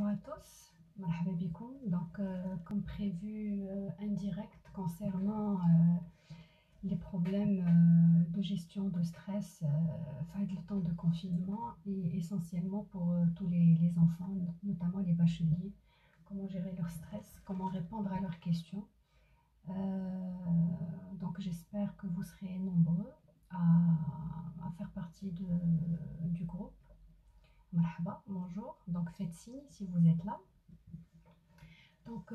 Bonjour à tous, marhaba bikoum. Donc, comme prévu, un direct concernant les problèmes de gestion de stress avec le temps de confinement et essentiellement pour tous les enfants, notamment les bacheliers, comment gérer leur stress, comment répondre à leurs questions. Euh, donc, j'espère que vous serez nombreux à faire partie du groupe. Marhaba, bonjour. Donc, faites signe si vous êtes là. Donc,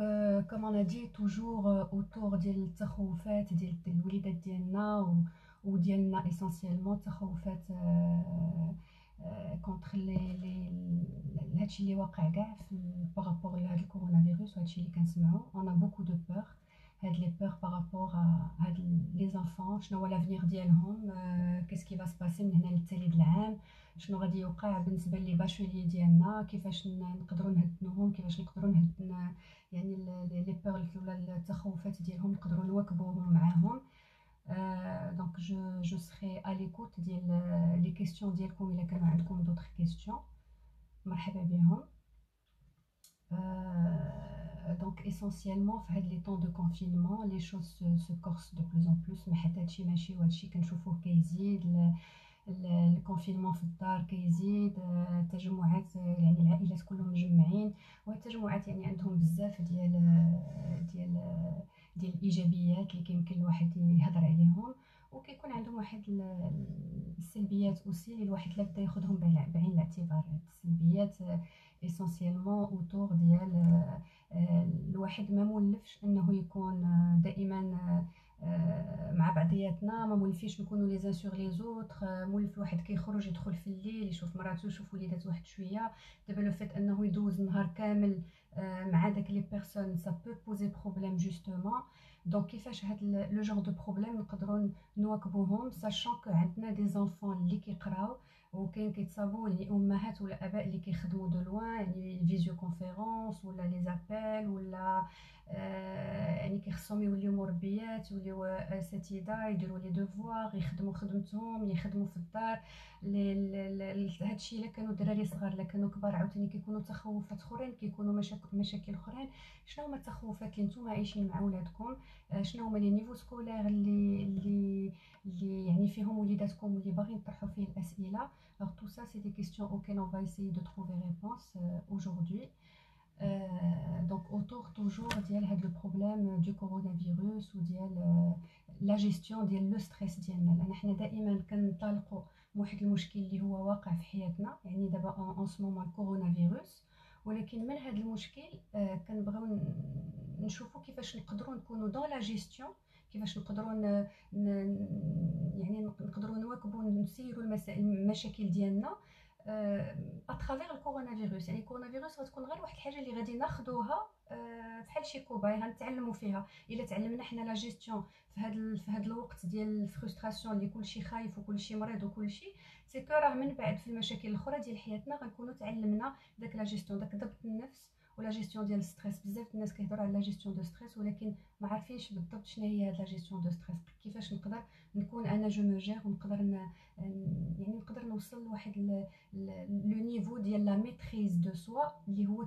comme on a dit, toujours autour ديال التخوفات ديال الوليدات ديالنا وديالنا essentiellement التخوفات contre هادشي اللي واقع كاع بارابور لهاد الكورونا فيروس وهادشي اللي كنسمعو. On a beaucoup de peur. هاد لي بور بارابور هاد لي زانفون، شنو هو لافنيغ ديالهم، كيس كي va se passer من هنا للتالي د العام، شنو غادي يوقع بالنسبه لي باشولي ديالنا، كيفاش نقدروا نهدنوهم، كيفاش نقدروا نهدن يعني لي بور ولا التخوفات ديالهم نقدروا نواكبوهم معاهم. دونك جو سري ا ليكوت ديال لي كيسيون ديالكم الا كانوا عندكم دوطخ كيسيون، مرحبا بهم. Donc essentiellement في هاد لي طون دو كونفينمون لي شوز سو كورس دو بلوس ان بلوس، ما حتى هادشي ماشي وهادشي كنشوفوه كيزيد، الكونفينمون في الدار كيزيد، التجمعات يعني العائلات كلهم مجمعين، والتجمعات يعني عندهم بزاف ديال الايجابيات اللي كيمكن الواحد يهضر عليهم، وكيكون عندهم واحد السلبيات اوسي اللي الواحد لا بدا ياخذهم بعين الاعتبار. السلبيات اسونسيالمون اوتور ديال الواحد ما مولفش انه يكون دائما مع بعضياتنا، ما مولفيش نكونوا لي زان سور لي زوطخ، مولف الواحد كيخرج يدخل في الليل يشوف مراتو يشوف وليدات واحد شويه. دابا لو فيت انه يدوز نهار كامل مع داك لي بيرسون سا بو بوزي بروبليم جوستومون. دونك كيفاش هاد لو جونغ دو بروبليم نقدروا نواكبوهم ساشون كو عندنا دي زانفون اللي كيقراو، وكاين كيتصابوا يعني امهات ولا اباء اللي كيخدموا دو لوان، يعني فيديو كونفيرونس ولا لي زابيل ولا يعني كيخصهم يوليو مربيات، يوليو اساتذه، يديروا لي دوفوار، يخدموا خدمتهم، يخدموا في الدار. هادشي الا كانوا دراري صغار، الا كانوا كبار عاوتاني كيكونوا تخوفات اخرين، كيكونوا مشاكل اخرين. شنو هما التخوفات اللي نتوما عايشين مع ولادكم؟ شنو هما لي نيفو سكولير اللي يعني فيهم وليداتكم واللي باغيين تطرحوا فيه الاسئله؟ Alors tout ça c'est des questions auxquelles on va essayer de trouver réponse aujourd'hui. Donc autour toujours ديال هاد لو بروبليم دو كورونا وديال لا جيستيون ديال لو ستريس ديالنا، لان حنا دائما كنطلقوا واحد المشكل اللي هو واقع في حياتنا، يعني دابا اون سو مومون الكورونا فيروس، ولكن من هاد المشكل كنبغيو نشوفوا كيفاش نقدروا نكونوا دون لا جيستيون، كيفاش نقدروا يعني نقدروا نواكبوا نسيروا المشاكل ديالنا اترافيغ الكورونا فيروس. يعني الكورونا فيروس غتكون غير واحد الحاجه اللي غادي ناخذوها بحال شي كوباي غنتعلموا فيها. الا تعلمنا حنا لا جيستيون في هذا الوقت ديال الفرستراسيون اللي كلشي خايف وكلشي مريض وكلشي، سي كو راه من بعد في المشاكل الاخرى ديال حياتنا غنكونوا تعلمنا داك لا جيستيون، داك ضبط النفس ولا جيستيون ديال ستريس. بزاف الناس كيهضروا على لا جيستيون دو ستريس ولكن ما عارفينش بالضبط شنو هي هاد لا جيستيون دو ستريس، كيفاش نقدر نكون انا جو مو جير ونقدر يعني نقدر نوصل لواحد لو نيفو ديال لا ميتريز دو سوا اللي هو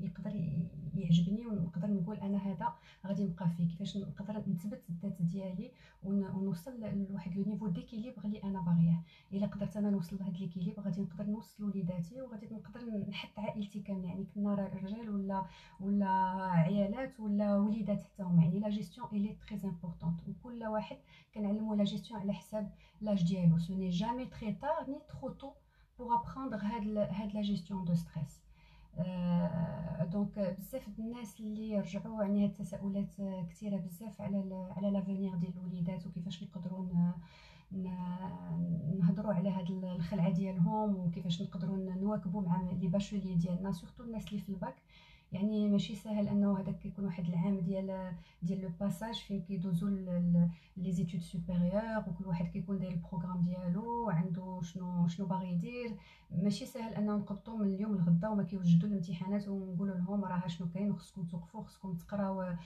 يقدر يعجبني، ونقدر نقول انا هذا غادي نبقى فيه، كيفاش نقدر نثبت الذات ديالي ونوصل لواحد لو نيفو ديكيليبر اللي انا باغياه. الا قدرت انا نوصل لهاد ليكيليبر غادي نقدر نوصل لوليداتي وغادي نقدر نحط عائلتي كامله، يعني كنا رجال ولا عيالات ولا وليدات حتى هما. يعني لا جيستيون ايلي تري امبورطونط، وكل واحد كنعلموا لا جيستيون على حساب لاج ديالو. سو ني جامي تري تار ني ترو تو pour apprendre هاد لا جيستيون دو ستريس. دونك بزاف الناس اللي رجعوا يعني هاد التساؤلات كثيره بزاف على لافونيغ ديال الوليدات، وكيفاش نقدروا نهضروا على هاد الخلعه ديالهم، وكيفاش نقدروا نواكبوا مع لي باشولي ديالنا، سورتو الناس اللي في الباك يعني ماشي سهل انه هذاك كيكون واحد العام ديال لو باساج فين كيدوزو لي زيتود سوبيريور، وكل واحد كيكون داير البروغرام ديالو، عنده شنو باغي يدير. ماشي سهل انه نقبطوا من اليوم لغدا وما كيوجدوا الامتحانات ونقولوا لهم راه شنو كاين وخصكم توقفوا خصكم تقراو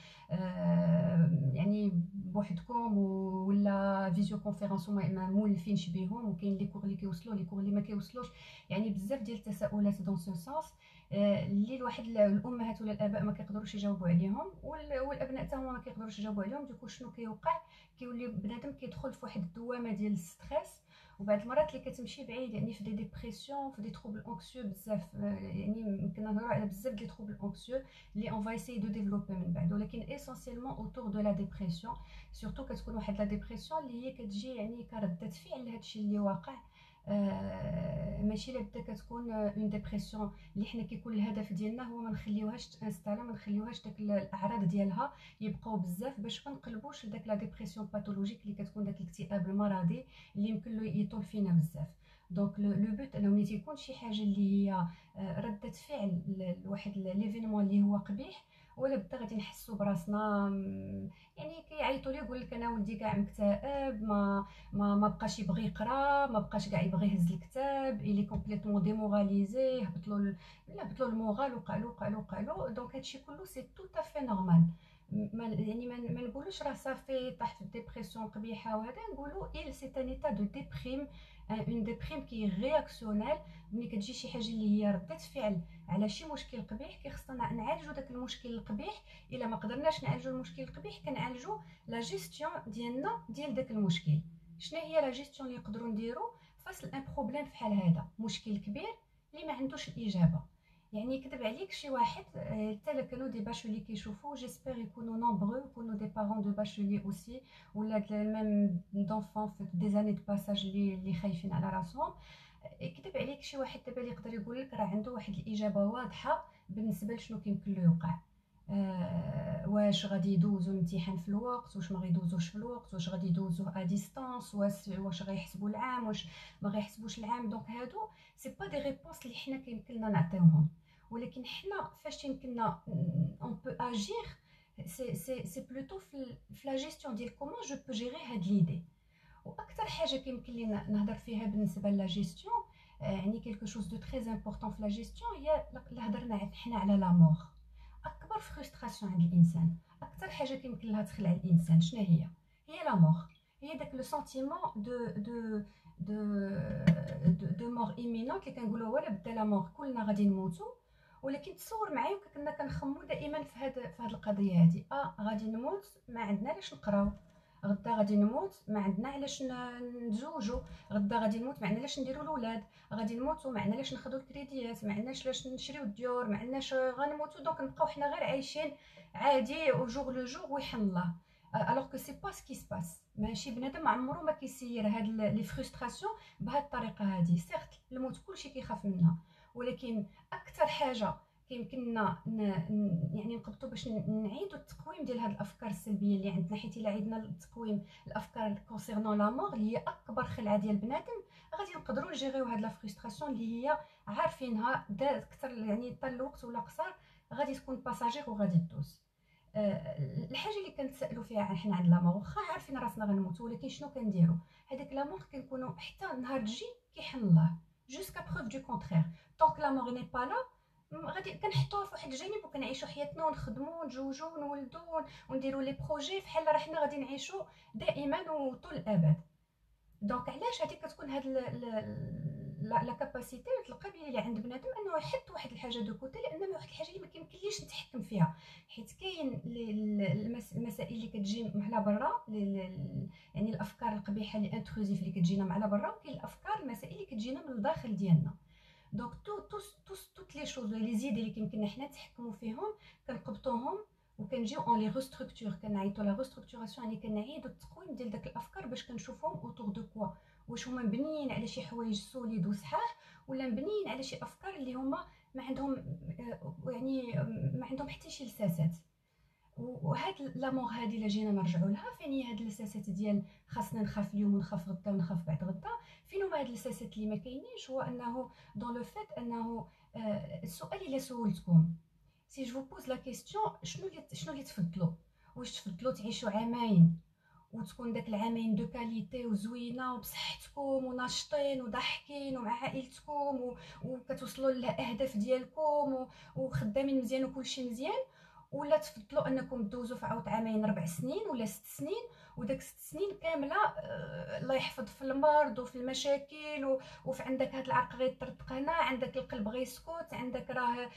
يعني بوحدكم، ولا فيديو كونفيرونس ما مولفينش بهم، وكاين لي كور اللي كيوصلوا لي كور اللي ما كيوصلوش. يعني بزاف ديال التساؤلات دون سو سونس اللي الواحد الامهات ولا الاباء ما كيقدروش يجاوبوا عليهم، والابناء حتى هما ما كيقدروش يجاوبوا عليهم. دوكو شنو كيوقع؟ كيولي بنادم كيدخل في واحد الدوامه ديال الستريس، وبعض المرات اللي كتمشي بعيد، يعني في دي ديبرسيون، في دي تروبل انكسيو بزاف. يعني يمكن نهضروا على بزاف ديال تروبل انكسيو اللي اون فايسي دو ديفلوبي من بعد، ولكن اسونسيلمون اوتور دو لا ديبرسيون. سورتو كتكون واحد لا ديبرسيون اللي هي كتجي يعني كردة فعل لهادشي اللي واقع. ماشي لابد كتكون اون ديبرسيون اللي حنا كيكون الهدف ديالنا هو ما نخليوهاش تانستالا، ما نخليوهاش داك الاعراض ديالها يبقاو بزاف باش ما نقلبوش لداك لا ديبرسيون باثولوجيك اللي كتكون داك الاكتئاب المرضي اللي يمكن له يطول فينا بزاف. دونك لو بوت انه ملي تيكون شي حاجه اللي هي رده فعل لواحد ليفينمون اللي هو قبيح، ولا بدا غادي نحسوا براسنا يعني كيعيطوا لي يقول لك انا ولدي كاع مكتئب، ما بقاش يبغي يقرا، ما بقاش كاع يبغي يهز الكتاب، الي كومبليتمون ديموراليزي، هبط له المورال، وقع له. دونك هادشي كله سي تو افي نورمال. يعني ما نقولوش راه صافي طاح في ديبرسيون قبيحه وهذا، نقولوا il c'est un état de déprime، اون ديبريم كي رياكسيونيل. ملي كتجي شي حاجه اللي هي رده فعل على شي مشكل قبيح، كيخصنا نعالجوا داك المشكل القبيح. الا ما قدرناش نعالجوا المشكل القبيح، كنعالجوا لا جيستيون ديالنا ديال داك المشكل. شنو هي لا جيستيون اللي نقدروا نديرو فاس ان بروبليم بحال هذا، مشكل كبير اللي ما عندوش الاجابه؟ يعني يكذب عليك شي واحد حتى كانوا دي باشولي كيشوفوا، جيسبر يكونوا نومبرو، يكونوا دي بارون دو باشولي اوسي، ولا ميم دونفون في دي زاني دو باساج اللي خايفين على راسهم. يكذب عليك شي واحد دابا اللي يقدر يقول لك راه عنده واحد الاجابه واضحه بالنسبه لشنو كيمكن له يوقع. واش غادي يدوزو الامتحان في الوقت، واش ما غيدوزوش في الوقت، واش غادي يدوزوه ا ديستانس، واش غيحسبوا العام، واش ما غيحسبوش العام. دونك هادو سي با دي ريبونس اللي حنا كيمكن لنا نعطيوهم، ولكن حنا فاش يمكننا اون بو اجير سي بلوتو في لا جيستيون ديال كومون جو بو جيري هاد ليدي. واكثر حاجه كيمكن لي نهضر فيها بالنسبه لا جيستيون، يعني كيلكو شوز دو تري امبورطون في لا جيستيون، هي هضرنا حنا على لا مور. اكبر فرستراسيون عند الانسان، اكثر حاجه كيمكن لها تخلع الانسان، شنو هي لا مور. هي داك لو سونتيمون دو دو مور ايمينونت اللي كنقولوا ولا بدا لا مور كلنا غادي نموتوا. ولكن تصور معايا كنا كنخمو دائما في هاد القضيه هذه، غادي نموت ما عندنا علاش نقراو، غدا غادي نموت ما عندنا علاش نتزوجوا، غدا غادي نموت ما عندنا علاش نديروا الاولاد، غادي نموتوا ما عندنا علاش ناخذوا الكريديات، ما عندناش علاش نشريو الديور، ما عندناش غنموتوا. دونك نبقاو حنا غير عايشين عادي او جوغ لو جوغ ويحن الله. الوغ كو سي با سكي سباس. ماشي بنادم عمرو ما كيسير هاد لي فرستراسيون بهاد الطريقه هادي. سيرت الموت كلشي كيخاف منها، ولكن اكثر حاجه كيمكننا يعني نقبطوا باش نعيدوا التقويم ديال هاد الافكار السلبيه اللي عندنا. حيت الا عيدنا التقويم الافكار كونسيرنون لا مور اللي هي اكبر خلعه ديال بنادم، غادي نقدروا نجيريو هاد لا فرستراسيون اللي هي عارفينها دا اكثر، يعني طال الوقت ولا قصر غادي تكون باساجير وغادي تدوز. الحاجه اللي كنتسالوا فيها حنا عند لا مور، واخا عارفين راسنا غنموتوا، ولكن شنو كنديروا؟ هذيك لا مور كنكونوا حتى نهار تجي كيحن الله جوسكا بروف دو كونترير. طونك لا مور ني با لا، غادي كنحطوه في واحد الجانب وكنعيشوا حياتنا ونخدموا ونتزوجوا ونولدوا ونديروا لي بروجي فحال راه حنا غادي نعيشوا دائما وطول الابد. دونك علاش هذه كتكون هاد لا كاباسيتي القابليه اللي عند بنادم انه يحط واحد الحاجه دو كوتي، لان واحد الحاجه اللي ما كيمكنليش نتحكم فيها. حيت كاين المسائل اللي كتجي على برا، يعني الافكار القبيحه اللي انتروزيف اللي كتجينا من على برا، وكاين الافكار المسائل اللي كتجينا من الداخل ديالنا. دونك توت لي شوز لي زيد اللي كيمكننا حنا نتحكموا فيهم كنقبطوهم وكنجيو اون لي ريستركتور، كنعيطوا لا ريستركتوراسيون، يعني كنعيدوا التقويم ديال داك الافكار باش كنشوفوهم اوتور دو كوا. واش هما مبنيين على شي حوايج سوليد وصحاح، ولا مبنيين على شي افكار اللي هما ما عندهم يعني ما عندهم حتى شي لساسات. وهاد لامور هادي الا جينا نرجعوا لها، فين هي هاد اللساسات ديال خاصنا نخاف اليوم ونخاف غدا ونخاف بعد غدا؟ فين هما هاد اللساسات اللي ما كاينينش؟ هو انه دون لو فيت انه السؤال اللي سولتكم سي جو بوز لا كيستيون، شنو اللي تفضلوا؟ واش تفضلوا تعيشوا عامين وتكون داك العامين دو كاليتي وزوينه وبصحتكم وناشطين وضاحكين ومع عائلتكم وكتوصلوا للاهداف ديالكم وخدامين مزيان وكلشي مزيان، ولا تفضلوا انكم دوزوا في عاود عامين 4 سنين ولا 6 سنين وداك 6 سنين كامله الله يحفظ في المرض وفي المشاكل وفي عندك هاد العرق غيطرطق هنا، عندك القلب غيسكت، عندك راه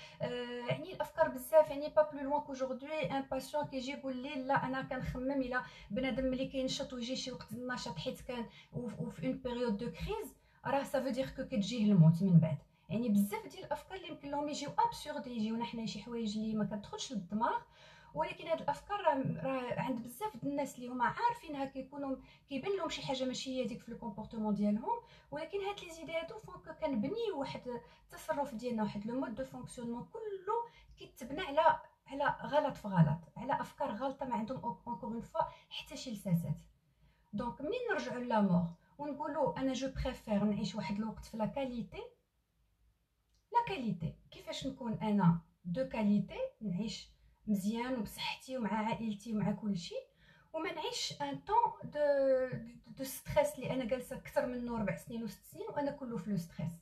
يعني الافكار بزاف، يعني با بلو لوان كوجوردي ان باسيون كيجي يقول لي لا انا كنخمم الى بنادم ملي كينشط ويجي شي وقت النشاط حيت كان وفي اون بيريود دو كريز راه سافو دير كو كتجيه الموت من بعد. يعني بزاف ديال الافكار اللي يمكن لهم يجيو ابسورد، يجيونا حنا شي حوايج اللي ما كتدخلش للدماغ، ولكن هاد الافكار راه عند بزاف د الناس اللي هما عارفينها كيكونوا كيبان لهم شي حاجه ماشي هي ديك في الكومبورتمون ديالهم، ولكن هاد لي زيدي هادو فوق كنبنيو واحد التصرف ديالنا، واحد لو مود دو فونكسيونمون كله كيتبنى على غلط في غلط، على افكار غلطه ما عندهم اونكور اون فوا حتى شي لساسات. دونك منين نرجعوا لا مور ونقولوا انا جو بريفير نعيش واحد الوقت في لا كاليتي، لا كاليتي كيفاش نكون انا دو كاليتي، نعيش مزيان وبصحتي ومع عائلتي ومع كلشي، وما نعيش ان طون دو ستريس اللي انا جالسه اكثر منه 4 سنين و6 سنين وانا كله في لو ستريس.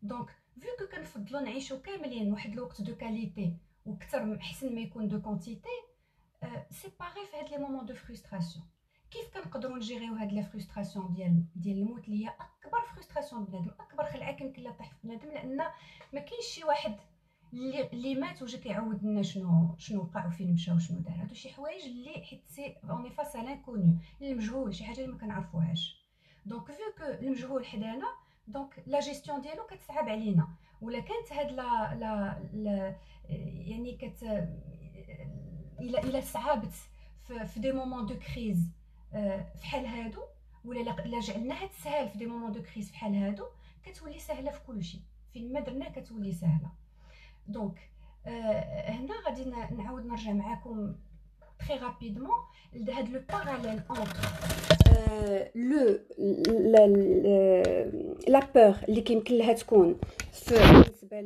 دونك فيو كو كنفضلوا نعيشوا كاملين واحد الوقت دو كاليتي وكثر احسن ما يكون دو كونتيتي، سي باغي في هاد لي مومون دو فرستراسيون. كيف كنقدروا نجيريو هاد لا فرستراسيون ديال الموت اللي هي اكبر فرستراسيون بنادم، اكبر خلعه يمكن لا طيح في بنادم، لان ما كاينش شي واحد اللي مات وجا كيعاود لنا شنو وقع وفين مشى وشنو دار. هادو شي حوايج اللي حيت سي اوني فاس على لانكونو، المجهول، شي حاجه اللي ما كنعرفوهاش. دونك فيو كو المجهول حدانا، دونك لا جيستيون ديالو كتصعب علينا. ولا كانت هاد لا يعني الى صعبت في دي مومون دو كريز فحال هادو، ولا لا جعلناها تسهل في دي مومون دو كريز فحال هادو، كتولي سهله في كل شيء، فين ما درنا كتولي سهله. دونك هنا غادي نعاود نرجع معكم très rapidement لهاد لو باراليل entre لا بور اللي كيمكن لها تكون في بالنسبه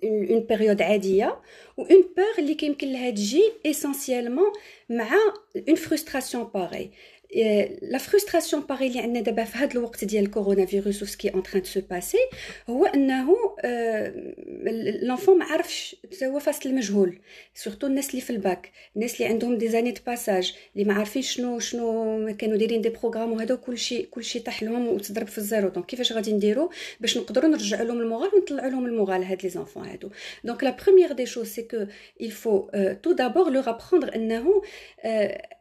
اون بيريود عاديه، و اون بور اللي كيمكن لها تجي اسونسيالمون مع اون فرستراسيون باغي. لا فرستراسيون باغي اللي عندنا دابا في هذا الوقت ديال الكورونا فيروس وسكي اون تران دو سو باسي، هو انه لونفون ما عرفش هو فاس المجهول، سورتو الناس اللي في الباك، الناس اللي عندهم دي زاني دو باساج، اللي ما عارفين شنو كانوا دايرين دي بروغرام، وهذا كلشي طاح لهم وتضرب في الزيرو. دونك كيفاش غادي نديروا باش نقدروا نرجعوا لهم المورال ونطلعوا لهم المورال هاد لي زونفون هادو؟ دونك لا بروميير دي شوز سي كو il faut tout d'abord leur apprendre انه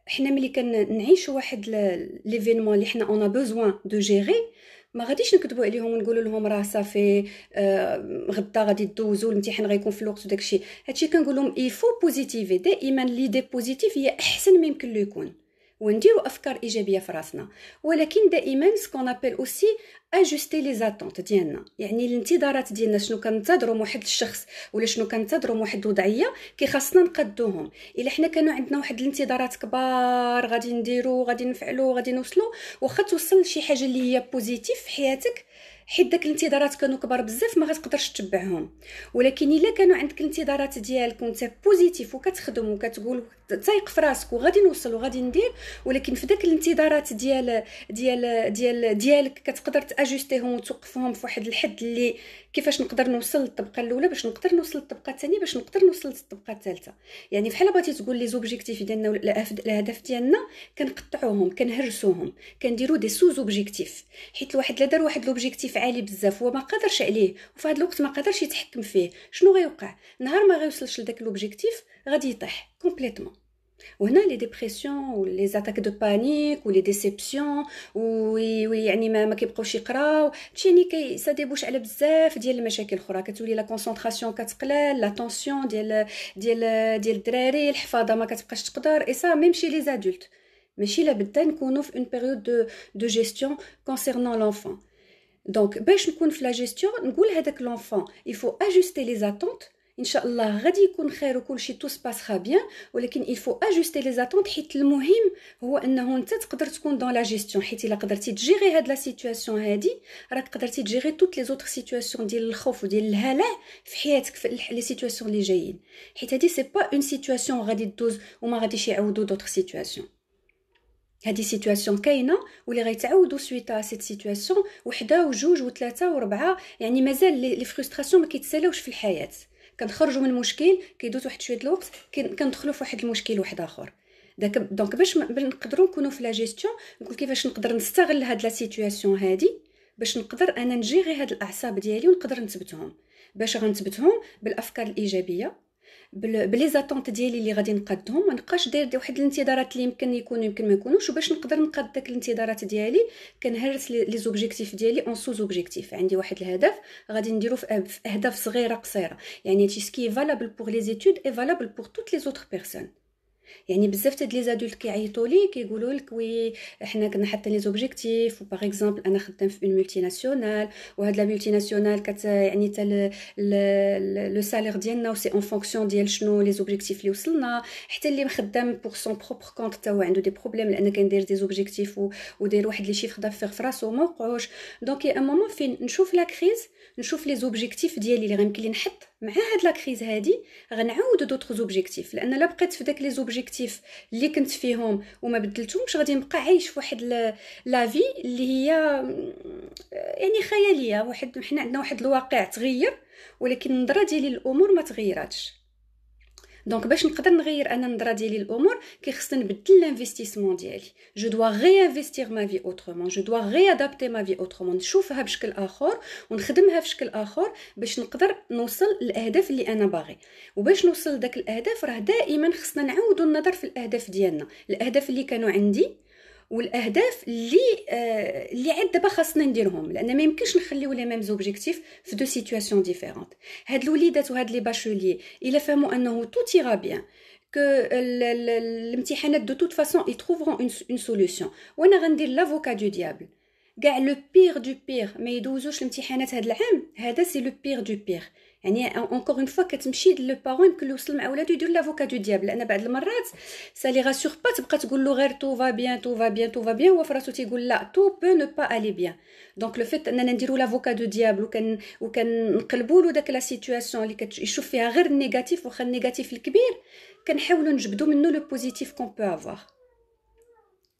حنا ملي كنعيشوا واحد ليفينمون اللي حنا اون ا بوزوان دو جيري، ما غاديش نكذبوا عليهم ونقولوا لهم راه صافي غدا غادي دوزوا الامتحان غيكون في الوقت وداكشي. هادشي كنقول لهم يفو بوزيتيفي دائما، ليدي بوزيتيف هي احسن ما يمكن له يكون، ونديروا افكار ايجابيه في راسنا، ولكن دائما سكون ابل اوسي اجوستي لي زاتونت ديالنا، يعني الانتظارات ديالنا شنو كننتظروا من واحد الشخص ولا شنو كننتظروا من واحد الوضعيه خاصنا نقدوهم. الا حنا كانوا عندنا واحد الانتظارات كبار غادي نديروا غادي نفعلوا غادي نوصلوا، واخا توصل لشي حاجه اللي هي بوزيتيف في حياتك، حيت داك الانتظارات كانوا كبار بزاف ما غتقدرش تتبعهم. ولكن الا كانوا عندك الانتظارات ديالك وانت بوزيتيف وكتخدم وكتقول تايق في راسك وغادي نوصل وغادي ندير، ولكن في داك الانتظارات ديالك كتقدر تاجوستيهم وتوقفهم في واحد الحد اللي كيفاش نقدر نوصل للطبقه الاولى باش نقدر نوصل للطبقه الثانيه باش نقدر نوصل للطبقه الثالثه. يعني بحال بغيتي تقول لي زوبجيكتيف ديالنا ولا الاهداف ديالنا كنقطعوهم كنهرسوهم كنديروا دي سوز اوبجيكتيف، حيت الواحد لا دار واحد لوبجيكتيف عالي بزاف هو ما قادرش عليه وفي هذا الوقت ما قادرش يتحكم فيه، شنو غيوقع؟ نهار ما غيوصلش لذاك لوبجيكتيف غادي يطيح كومبليتوم. وهنا لي ديبرسيون ولي زاتاك دو بانيك ولي ديسيبسيون ويعني ما كيبقاوش يقراو، يعني سا ديبوش على بزاف ديال المشاكل اخرى، كتولي لا كونسونطراسيون كتقلال، لا طونسيون ديال الدراري، الحفاظه ما كتبقاش تقدر، اي سا ميم شي لي زادولت ماشي لابد نكونوا في اون بيريود دو جيستيون كونسيرنون لونفون. دونك باش نكون في لا جيستيون نقول هذاك لونفون il faut ajuster les attentes ان شاء الله غادي يكون خير وكل شيء تو سباسخا بيان، ولكن الفو اجوستي لي زاتونت، حيت المهم هو انه انت تقدر تكون دون لا جيستيون. حيت الا قدرتي تجيري هاد لا سيتوياسيون هادي، راك قدرتي تجيري توت لي زوتر سيتوياسيون ديال الخوف وديال الهلع في حياتك، في لي سيتوياسيون اللي جايين. حيت هادي سي با اون سيتوياسيون غادي دوز وما غاديش يعاودوا دوتر سيتوياسيون. هذه سيتوياسيون كاينه واللي غيتعاودوا سويتا سيت سيتوياسيون وحده وجوج وثلاثه وربعه. يعني مازال لي فرستراسيون ما كيتسالاوش في الحياه. كنخرجوا من المشكل، كيدوز واحد شويه الوقت، كندخلوا في واحد المشكل واحد اخر. دونك باش نقدروا نكونوا في لا جيستيون، نقول كيفاش نقدر نستغل هاد لا سيتوياسيون هادي باش نقدر انا نجيري هاد الاعصاب ديالي ونقدر نثبتهم. باش غنثبتهم بالافكار الايجابيه، بلي زاتونت ديالي اللي غادي نقادهم. ما نبقاش داير واحد الانتظارات اللي يمكن يكونوا يمكن ما يكونوش. وباش نقدر نقاد داك الانتظارات ديالي، كنهرس لي زوبجيكتيف ديالي اون سوز اوبجيكتيف. عندي واحد الهدف غادي نديرو في اهداف صغيره قصيره. يعني هادشي سكي فالابل بور لي زيتود اي فالابل بور توت لي زوتر بيرسون. يعني بزاف تاع لي زادولت كيعيطوا لي كيقولوا لك وي احنا كنا حاطين لي زوبجيكتيف، باغ اكزومبل انا خدام في اون ملتي ناسيونال، وهاد لا ملتي ناسيونال يعني حتى لو سالير ديالنا وسي اون فونكسيون ديال شنو لي زوبجيكتيف اللي وصلنا. حتى اللي خدام بور سون بروبر كونت حتى هو عنده دي بروبليم، لان كندير دي زوبجيكتيف وداير واحد لي شيفر دافير في راسو ما وقعوش. دونك يا ان مومون فين نشوف لا كريز، نشوف لي زوبجيكتيف ديالي اللي غيمكن لي نحط مع هاد لا كريز هادي، غنعاود دوطخ زوبجيكتيف. لان لا بقيت في داك لي زوبجيكتيف اللي كنت فيهم وما بدلتهمش، غادي نبقى عايش في واحد لا في اللي هي يعني خياليه. واحد حنا عندنا واحد الواقع تغير، ولكن النظره ديالي للامور ما تغيراتش. دونك باش نقدر نغير انا النظره ديالي للامور، كيخصني نبدل الانفستيسمون ديالي. جو دوا ريانفستير ما في اوترومون، جو دوا ريادابتي ما في اوترومون، نشوفها بشكل اخر ونخدمها في شكل اخر باش نقدر نوصل للاهداف اللي انا باغي. وباش نوصل لذاك الاهداف راه دائما خصنا نعاودوا النظر في الاهداف ديالنا، الاهداف اللي كانوا عندي والاهداف اللي عاد دابا خاصنا نديرهم. لان ما يمكنش نخليو لي ميم زوبجيكتيف في دو سيتوياسيون ديفيرونت. هاد الوليدات وهاد لي باشوليي الا فهموا انه تو تيرا بيان، que الامتحانات دو توت فاصون ils trouveront une solution. وانا غندير لافوكا دو ديابل. كاع لو بير دو بير ما يدوزوش الامتحانات هذا العام، هذا سي لو بير دو بير. يعني اونكور اون فوا كتمشي لو بارون يمكن يوصل مع ولادو يدير لافوكا دو ديابل. لان بعض المرات سا لي راسور با تبقى تقول له غير تو فا بيان تو فا بيان تو فا بيان، هو فراسو تيقول لا تو بو نو با الي بيان. دونك لو فيت اننا نديرو لافوكا دو ديابل وكنقلبوا له داك لا سيتوياسيون اللي كيشوف فيها غير النيجاتيف، واخا النيجاتيف الكبير كنحاولوا نجبدوا منه لو بوزيتيف كون بو افوار.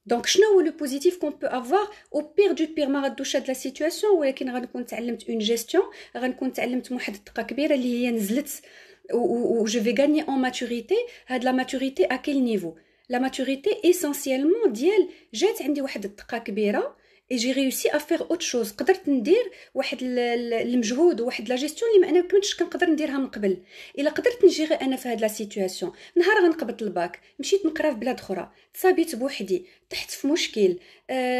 دونك شنو هو لو بوزيتيف كون بو افوار؟ او بير دو بير ما غدوش هاد لا سيتوياسيون، ولكن غنكون تعلمت اون جيستيون، غنكون تعلمت واحد الدقه كبيره اللي هي نزلت و جو في غاني اون ماتوريتي. هاد لا ماتوريتي ا كيل نيفو؟ لا ماتوريتي اسينسيالمون ديال جات عندي واحد الدقه كبيره اي جي ريوسي ا فير اوت شوز. قدرت ندير واحد المجهود وواحد لا جيستيون اللي ما انا كنتش كنقدر نديرها من قبل. الا قدرت نجي انا في هاد لا سيتوياسيون، نهار غنقبض الباك مشيت نقرا في بلاد اخرى، تصابيت بوحدي، تحت في مشكل،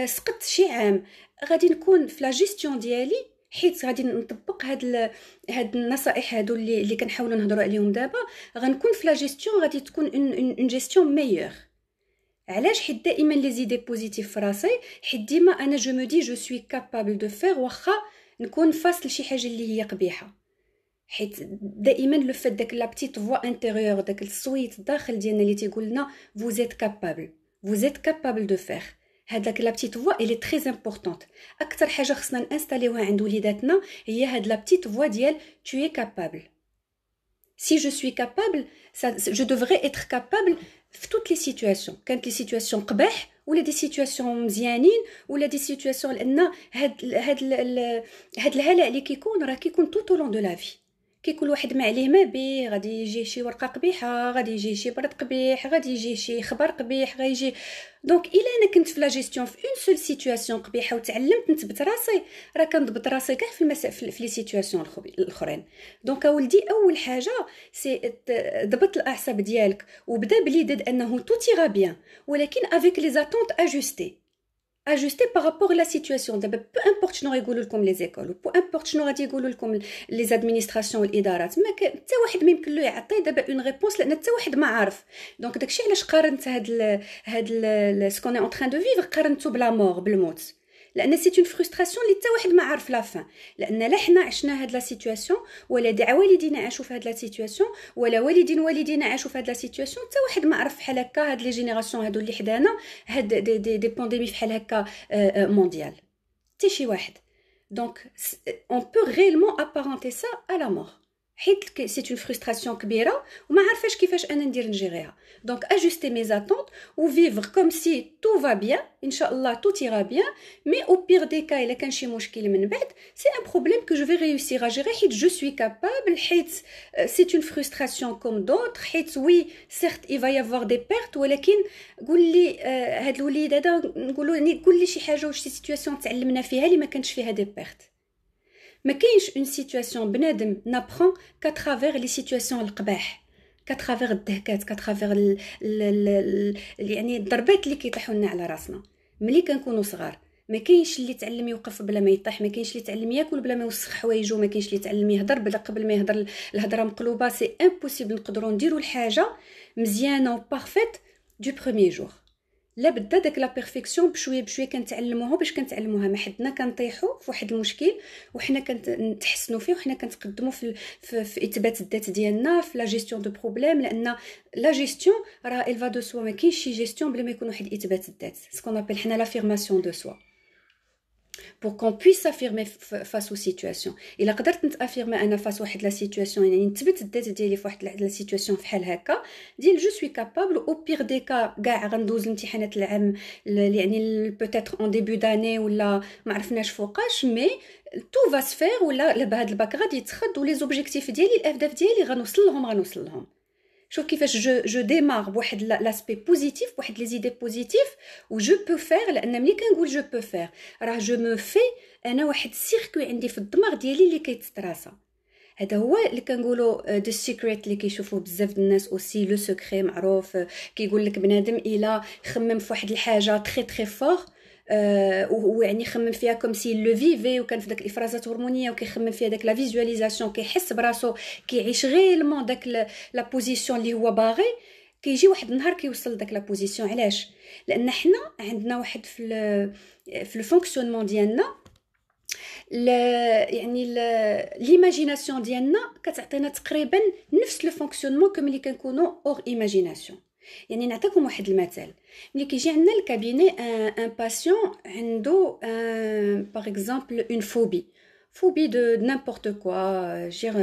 سقطت شي عام، غادي نكون في لا جيستيون ديالي. حيت غادي نطبق هاد النصائح هادو اللي كنحاولوا نهضروا عليهم دابا، غنكون في لا جيستيون غادي تكون اون جيستيون ميور. علاش؟ حيت دائما لي زيدي بوزيتيف في راسي، حيت ديما انا جو مو دي جو سوي كابابل دو فير، واخا نكون فاصل شي حاجه اللي هي قبيحه. حيت دائما لو فات داك لا بتيت فوا انتيريور، داك الصويت الداخل ديالنا اللي تيقول لنا vous êtes capable de faire. هذاك لا بتيت فوا اللي تري امبورطونط. اكثر حاجه خصنا نانستاليوها عند وليداتنا هي هاد لا بتيت فوا ديال tu es capable. Si je suis capable, je devrais être capable في toutes les situations. كانت لي سيتوياسيون قباح ولا دي سيتوياسيون مزيانين ولا دي سيتوياسيون، لان هاد الهلع اللي كيكون راه كيكون tout au long de la vie. كيكون واحد ما عليه ما بيه، غادي يجي شي ورقه قبيحه، غادي يجي شي برد قبيح، غادي يجي شي خبر قبيح، غيجي. دونك الا انا كنت في لا جيستيون في اون سول سيتوياسيون قبيحه وتعلمت نثبت راسي، راه كنضبط راسي كاع في لي سيتوياسيون الاخرين. دونك اولدي اول حاجه سي ضبط الاعصاب ديالك وبدا بليدة انه تو تيغا بيان، ولكن افيك لي زاتونت اجوستي بارابور لا سيتوياسيون. دابا بو امبورط شنو غيقولوا لكم لي زيكول، بو امبورط شنو غادي يقولوا لكم لي زادمينستراسيون والادارات، ما حتى واحد ما يمكن له يعطي دابا اون ريبونس، لان حتى واحد ما عارف. دونك داكشي علاش قارنت هاد سكون اون تران دو فيفر قارنتو بلا مور، بالموت. لان سي اون فرستراسيون اللي حتى واحد ما عارف لا فان، لان لا حنا عشنا هاد لا سيتوياسيون ولا والدينا عاشوا في هاد لا سيتوياسيون ولا والدينا عاشوا في هاد لا سيتوياسيون، حتى واحد ما عرف بحال هكا هاد لي جينيراسيون هادو اللي حدانا هاد دي بانديمي بحال هكا مونديال، حتى شي واحد. دونك اون بو ريلمون ابارونتي سا ا لا مور، حيت سي اون فرستراسيون كبيره وما عارفاش كيفاش انا ندير نجيريها. دونك اجوستي مي زاتونت و فيفر كوم سي تو فا بيان، ان شاء الله تو تيرا بيان، مي او بير دي كا الا كان شي مشكل من بعد سي ان بروبليم كو جو في ريوسير ا جيري، حيت جو سوي كابابل، حيت سي اون فرستراسيون كوم دوطر، حيت وي سيرت اي فا يافوار دي بيرت، ولكن قول لي هاد الوليد هذا نقولوا يعني قول لي شي حاجه واش شي سيتوياسيون تعلمنا فيها اللي ما كانش فيها دي بيرت. ما كاينش اون سيتوياسيون بنادم نابرون كاترافير لي سيتوياسيون القباح، كاترافير الدهكات، كاترافير يعني الضربات اللي كيطيحوا لنا على راسنا ملي كنكونوا صغار. ما كاينش اللي تعلم يوقف بلا ما يطيح، ما كاينش اللي تعلم ياكل بلا ما يوسخ حوايجو، ما كاينش اللي تعلم يهضر بلا قبل ما يهضر الهضره مقلوبه. سي امبوسيبل نقدروا نديروا الحاجه مزيانه و بارفيت دو بروميير جور. لا بدا داك لا بيرفيكسيون بشويه بشويه كنتعلموها. باش كنتعلموها ما حدنا كنطيحوا في واحد المشكل وحنا كنتحسنوا فيه وحنا كنتقدموا في اثبات الذات ديالنا، في لا جيستيون دو بروبليم، لان لا جيستيون راه الفا دو سوا. ما كاينش شي جيستيون بلا ما يكون واحد اثبات الذات، سكون ابل حنا لافيرماسيون دو سوا pour qu'on puisse s'affirmer face aux situations. الا قدرت نتافيرمي انا فاس واحد لا سيتوياسيون، يعني نثبت الذات ديالي في واحد لا سيتوياسيون بحال هكا ديال جو سوي كابابل او بير دي كا كاع غندوز الامتحانات العام يعني بوتيتر اون ديبي داني ولا ما عرفناش فوقاش، مي تو فا سفير ولا بهذا الباك غادي يتخد ولي زوبجيكتيف ديالي الاهداف ديالي غنوصل لهم. شوف كيفاش جو ديمار بواحد لاسبي بوزيتيف، بواحد لي زيدي بوزيتيف و جو بو فير. لان ملي كنقول جو بو فير راه جو مو في انا واحد السيركوي عندي في الدماغ ديالي اللي كيتستراسا. هذا هو اللي كنقولوا دو سيكريت اللي كيشوفوا بزاف الناس اوسي. لو سكري معروف كيقول لك بنادم الا خمم في واحد الحاجه تري تري فور ويعني خمم فيها كوم سي لو فيفي وكان في داك الافرازات هرمونيه وكيخمم فيها داك لا فيزواليزاسيون، كيحس براسو كيعيش غيرمون داك لا بوزيسيون اللي هو باغي، كيجي واحد النهار كيوصل لداك لا بوزيسيون. علاش؟ لان حنا عندنا واحد في الفونكسيونمون ديالنا يعني ليماجيناسيون ديالنا كتعطينا تقريبا نفس لو فونكسيونمون كما اللي كنكونوا اور ايماجيناسيون. يعني نعطيكم واحد المثال. ملي كيجي عندنا الكابيني ان باسيون عنده باغ اكزومبل اون فوبي دو نيمبورت كوا، جير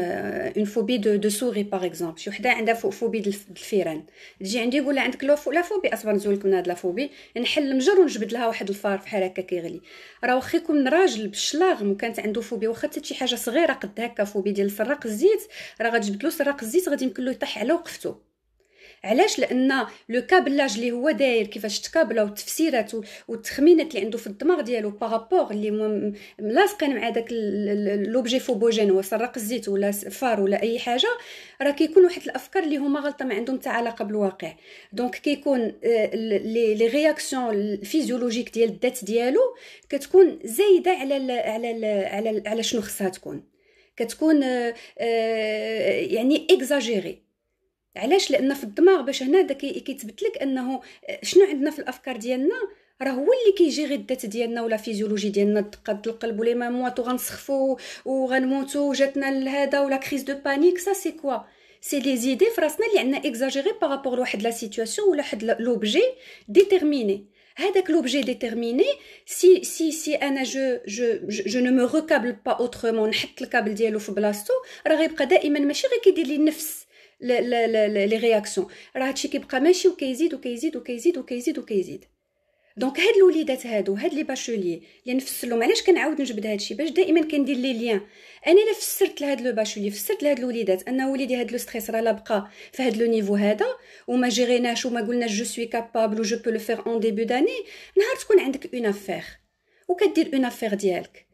اون فوبي دو سوري باغ اكزومبل. شي وحده عندها فوبي د الفيران، تجي عندي يقول لها عندك لا فوبي، اصبر نزول لكم هاد لا فوبي، نحل المجر ونجبد لها واحد الفار بحال هكا كيغلي. راه واخا يكون راجل بالشلاغم وكانت عنده فوبي، واخا حتى شي حاجه صغيره قد هكا فوبي ديال سراق الزيت، راه غتجبد له سراق الزيت غادي يمكن له يطيح على وقفته. علاش؟ لان لو كابلاج اللي هو داير كيفاش تكابلا والتفسيرات والتخمينات اللي عنده في الدماغ ديالو بارابور اللي ملاصقين مع داك لوبجي فوبوجين هو سراق الزيت ولا فار ولا اي حاجه، راه كيكون واحد الافكار اللي هما غلطه ما عندهم حتى علاقه بالواقع. دونك كيكون لي رياكسيون الفيزيولوجيك ديال الذات ديالو كتكون زايده على شنو خصها تكون، كتكون يعني اكزاجيري. علاش؟ لان في الدماغ باش هنا دا كيتثبت لك انه شنو عندنا في الافكار ديالنا راه هو اللي كيجيري الذات ديالنا ولا فيزيولوجي ديالنا، دقات القلب ولا ما مواتو غنسخفوا وغنموتوا جاتنا هذا ولا كريز دو بانيك. سا سي كوا؟ سي لي زيدي في راسنا اللي عندنا اكزاجيري بارابور لواحد لا سيتوياسيون ولا واحد لوبجي ديتيرميني. هذاك لوبجي ديتيرميني سي انا جو نو مو ريكابل با اوترومون، نحط الكابل ديالو في بلاصتو، راه غيبقى دائما ماشي غير كيدير لي نفس لي رياكسيون، راه هادشي كيبقى ماشي وكيزيد وكيزيد وكيزيد وكيزيد وكيزيد. دونك هاد الوليدات هاد لي باشوليي اللي نفسرلهم، علاش كنعاود نجبد هادشي؟ باش دائما كندير لي ليان. انا الا فسرت لهاد لو باشوليي، فسرت لهاد الوليدات ان وليدي هاد لو ستريس راه لا بقى في هاد لو نيفو هذا وما جيريناش وما قلناش جو سوي كابابل و جو بو لو فير اون ديبي داني، نهار تكون عندك اون افير وكدير اون افير ديالك،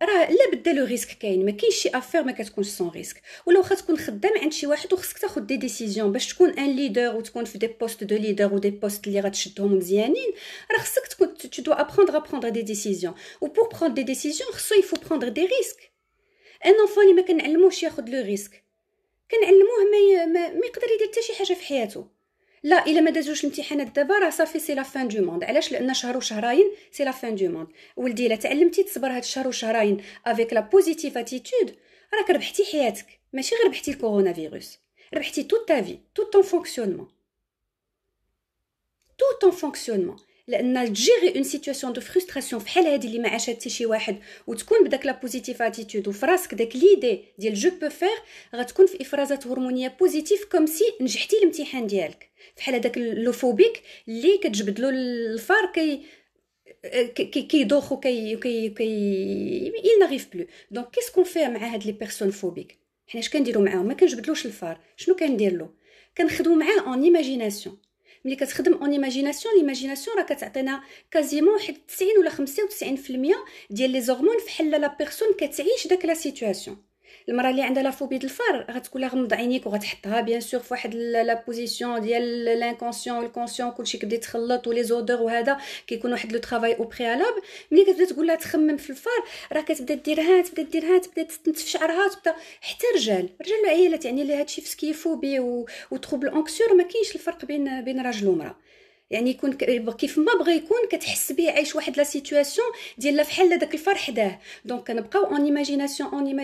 راه لا بدا لو ريسك كاين. ما كاينش شي افير ما كتكونش سون ريسك. ولا واخا تكون خدام عند شي واحد وخصك تاخذ دي ديسيزيون باش تكون ان ليدر وتكون في دي بوست دو ليدر ودي بوست اللي غتشدهم مزيانين، راه خصك تكون tu dois apprendre à prendre des décisions. و pour prendre des décisions خصو il faut prendre des risques. ان enfant اللي ما كنعلموش ياخذ لو ريسك، كنعلموه ما يقدر يدير حتى شي حاجه في حياته، لا الا ما دازوش الامتحانات دابا راه صافي سي لا فان دو موند. علاش؟ لان شهر وشهرين سي لا فان دو موند. ولدي الا تعلمتي تصبر هاد الشهر وشهرين افيك لا بوزيتيف اتيتود راك ربحتي حياتك، ماشي غير ربحتي الكورونا فيروس، ربحتي توت تا في، توت طون فونكسيونمون، توت طون فونكسيونمون. لان تجيري اون سيتوياسيون دو فرستراسيون فحال هادي اللي ما عاشتي شي واحد وتكون بداك لا بوزيتيف اتيتود وفي راسك داك ليدي ديال جو بو فير، غتكون في افرازات هرمونيه بوزيتيف كوم سي نجحتي الامتحان ديالك. فحال هذاك لو فوبيك اللي كتجبد له الفار كيدوخ كي il n'arrive plus. donc qu'est-ce qu'on fait مع هاد لي بيرسون فوبيك؟ حنا اش كنديروا معاهم؟ ما كنجبدلوش الفار. شنو كندير له؟ كنخدموا معاه اون ايماجيناسيون. ملي كتخدم اون ايماجيناسيون، ليماجيناسيون راه كتعطينا كازيمون واحد 90 ولا 95% ديال لي زورمون فحال لا بيرسون كتعيش داك لا سيتوياسيون. المراه اللي عندها لا فوبي ديال الفار غتقول لها غمض عينيك وغتحطها بيان سور في واحد لا بوزيسيون ديال لانكونسيون والكونسيون، كلشي كيبدا يتخلط ولي زودور وهذا كيكون واحد لو طرافاي او بريالاب. ملي كتبدا تقول لها تخمم في الفار راه كتبدا ديرها تبدا تستنت في شعرها، تبدا حتى رجال العائلات يعني اللي هادشي في سكيفوبي وتروبل انكسيور ما كاينش الفرق بين راجل ومراه. يعني يكون كيف ما بغى يكون كتحس به عايش واحد لا سيتوياسيون ديال فحال داك الفرح حداه. دونك كنبقاو اون ايماجيناسيون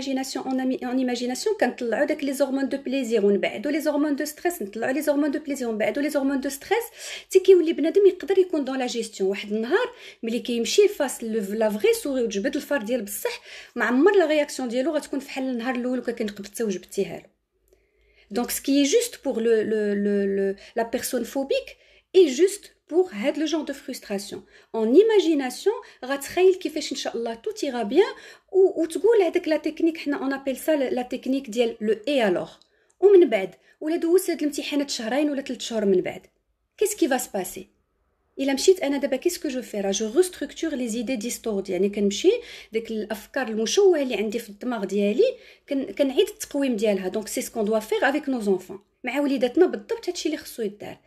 كنطلعوا داك لي زورمون دو بليزير ونبعدوا لي زورمون دو ستريس، نطلعوا لي زورمون دو بليزير ونبعدوا لي زورمون دو ستريس، حتى كيولي بنادم يقدر يكون دون لا جيستيون. واحد النهار ملي كيمشي فاس لا فري سوري وتجبد الفار ديال بصح، ما عمر لا رياكسيون ديالو غتكون فحال النهار الاول وكنقبضتها وجبدتيها له. دونك سكي جوست بور لا بيرسون فوبيك et juste pour هاد le genre de frustration en imagination غتخيل كيفاش ان شاء الله tout ira bien وتقول هذاك لا تكنيك حنا on appelle ça la technique ديال le et alors. ومن بعد ولا دوزت هاد الامتحانات شهرين ولا 3 شهور من بعد qu'est-ce qui va se passer؟ الا مشيت انا دابا كيسكو جو في راه جو ريستركتور لي زيدي ديستورد، يعني كنمشي داك الافكار المشوهه اللي عندي في الدماغ ديالي كنعيد التقويم ديالها. دونك سي سكون دوا فير افيك نو زونفون، مع وليداتنا بالضبط هادشي اللي خصو يدار.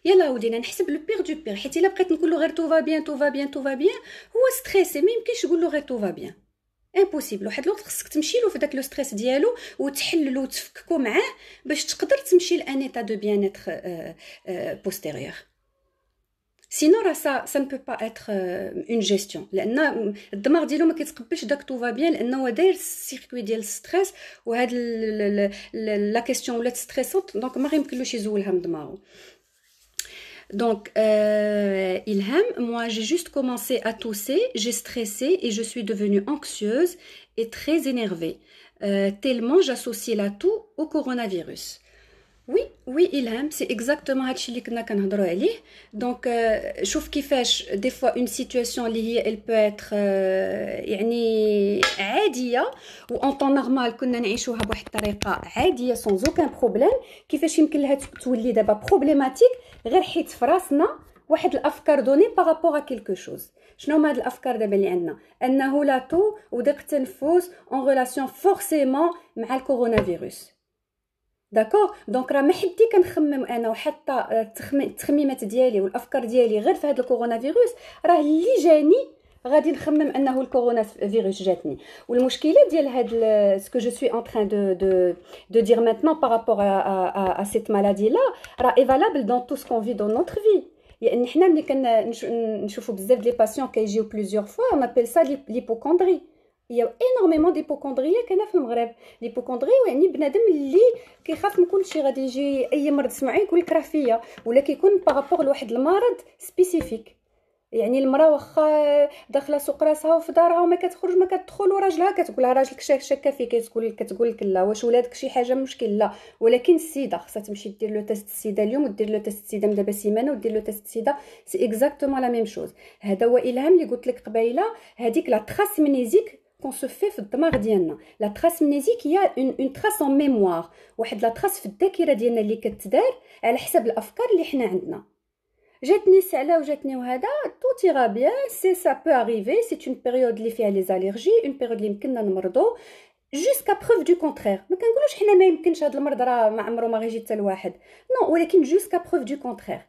يلا ودينا نحسب لو بير دو بير، حيت الا بقيت نقول له غير تو فا بيان تو فا بيان تو فا بيان هو ستريسي، ما يمكنش يقول له غير تو فا بيان، امبوسيبل. واحد الوقت خصك تمشي له في داك لو ستريس ديالو وتحللو وتفككو معاه باش تقدر تمشي لان ايتا دو بيان اتر بوستيريور. سينو راه سا نبو با اتر اون جيستيون، لان الدماغ ديالو ما كيتقبلش داك تو فا بيان، لانه هو داير السيركوي ديال الستريس، وهاد لا كيسيون ولات ستريسونت دونك ما غيمكنلوش يزولها من دماغه. Donc, Ilham, moi j'ai juste commencé à tousser, j'ai stressé et je suis devenue anxieuse et très énervée, tellement j'associe la toux au coronavirus. Oui Ilham, c'est exactement هادشي اللي كنا كنهضروا عليه. دونك شوف كيفاش دي فوا اون سيتوياسيون اللي هي elle peut être يعني عاديه و en temps normal كنا نعيشوها بواحد الطريقه عاديه sans aucun problème، كيفاش يمكن لها تولي دابا بروبليماتيك غير حيت في راسنا واحد الافكار دوني بارابور ا كيلكو شوز. شنو هما هاد الافكار دابا اللي عندنا؟ انه لا تو وضيق التنفس اون ريلاسيون فورسيمون مع الكورونا فيروس. داكور؟ دونك راه ما حدي كنخمم انا وحتى التخميمات ديالي والافكار ديالي غير في هذا الكورونا فيروس، راه اللي جاني غادي نخمم انه الكورونا فيروس جاتني. والمشكله ديال هاد سكو جو سوي ان تران دو دير مانتنون بارابور ا سيت مالادي لا راه ايفالابل دون تو سكون في دون نوتر في. يعني حنا ملي كنشوفوا بزاف ديال لي باسيون كيجيو بليزيور فوا اون ابل سا ليبوكوندري. Il y a énormément d'hypocondriaques هنا في المغرب. ليبوكوندري يعني بنادم اللي كيخاف من كلشي، غادي يجي اي مرض سمعي يقول لك راه فيا، ولا كيكون بارابور لواحد المرض سبيسيفيك. يعني المراه واخا داخله سوق راسها وفي دارها وما كتخرج ما كتدخل، وراجلها كتقول لها راجلك شاكه فيك، كتقول لك لا. واش ولادك شي حاجه مشكل؟ لا. ولكن السيده خصها تمشي دير لو تيست السيده اليوم ودير لو تيست السيده من دابا سيمانه ودير لو تيست السيده، سي اكزاكتومون لا ميم شوز. هذا هو الهام اللي قلت لك قبيله، هذيك لا تراس منيزيك qu'on se fait في الدماغ ديالنا. لا تراس منيزيك هي اون تراس ان ميموار، واحد لا تراس في الذاكره ديالنا اللي كتدار على حسب الافكار اللي حنا عندنا. جاتني السعله وجاتني وهذا تو تيغا بيان، سي سا بو اريفي، سي اون بيريود اللي فيها لي زاليرجي، اون بيريود اللي يمكننا نمرضوا جوسكا بروف دو كونترير. ما كنقولوش حنا ما يمكنش هذا المرض راه ما عمره ما غيجي حتى لواحد، نو، ولكن جوسكا بروف دو كونترير.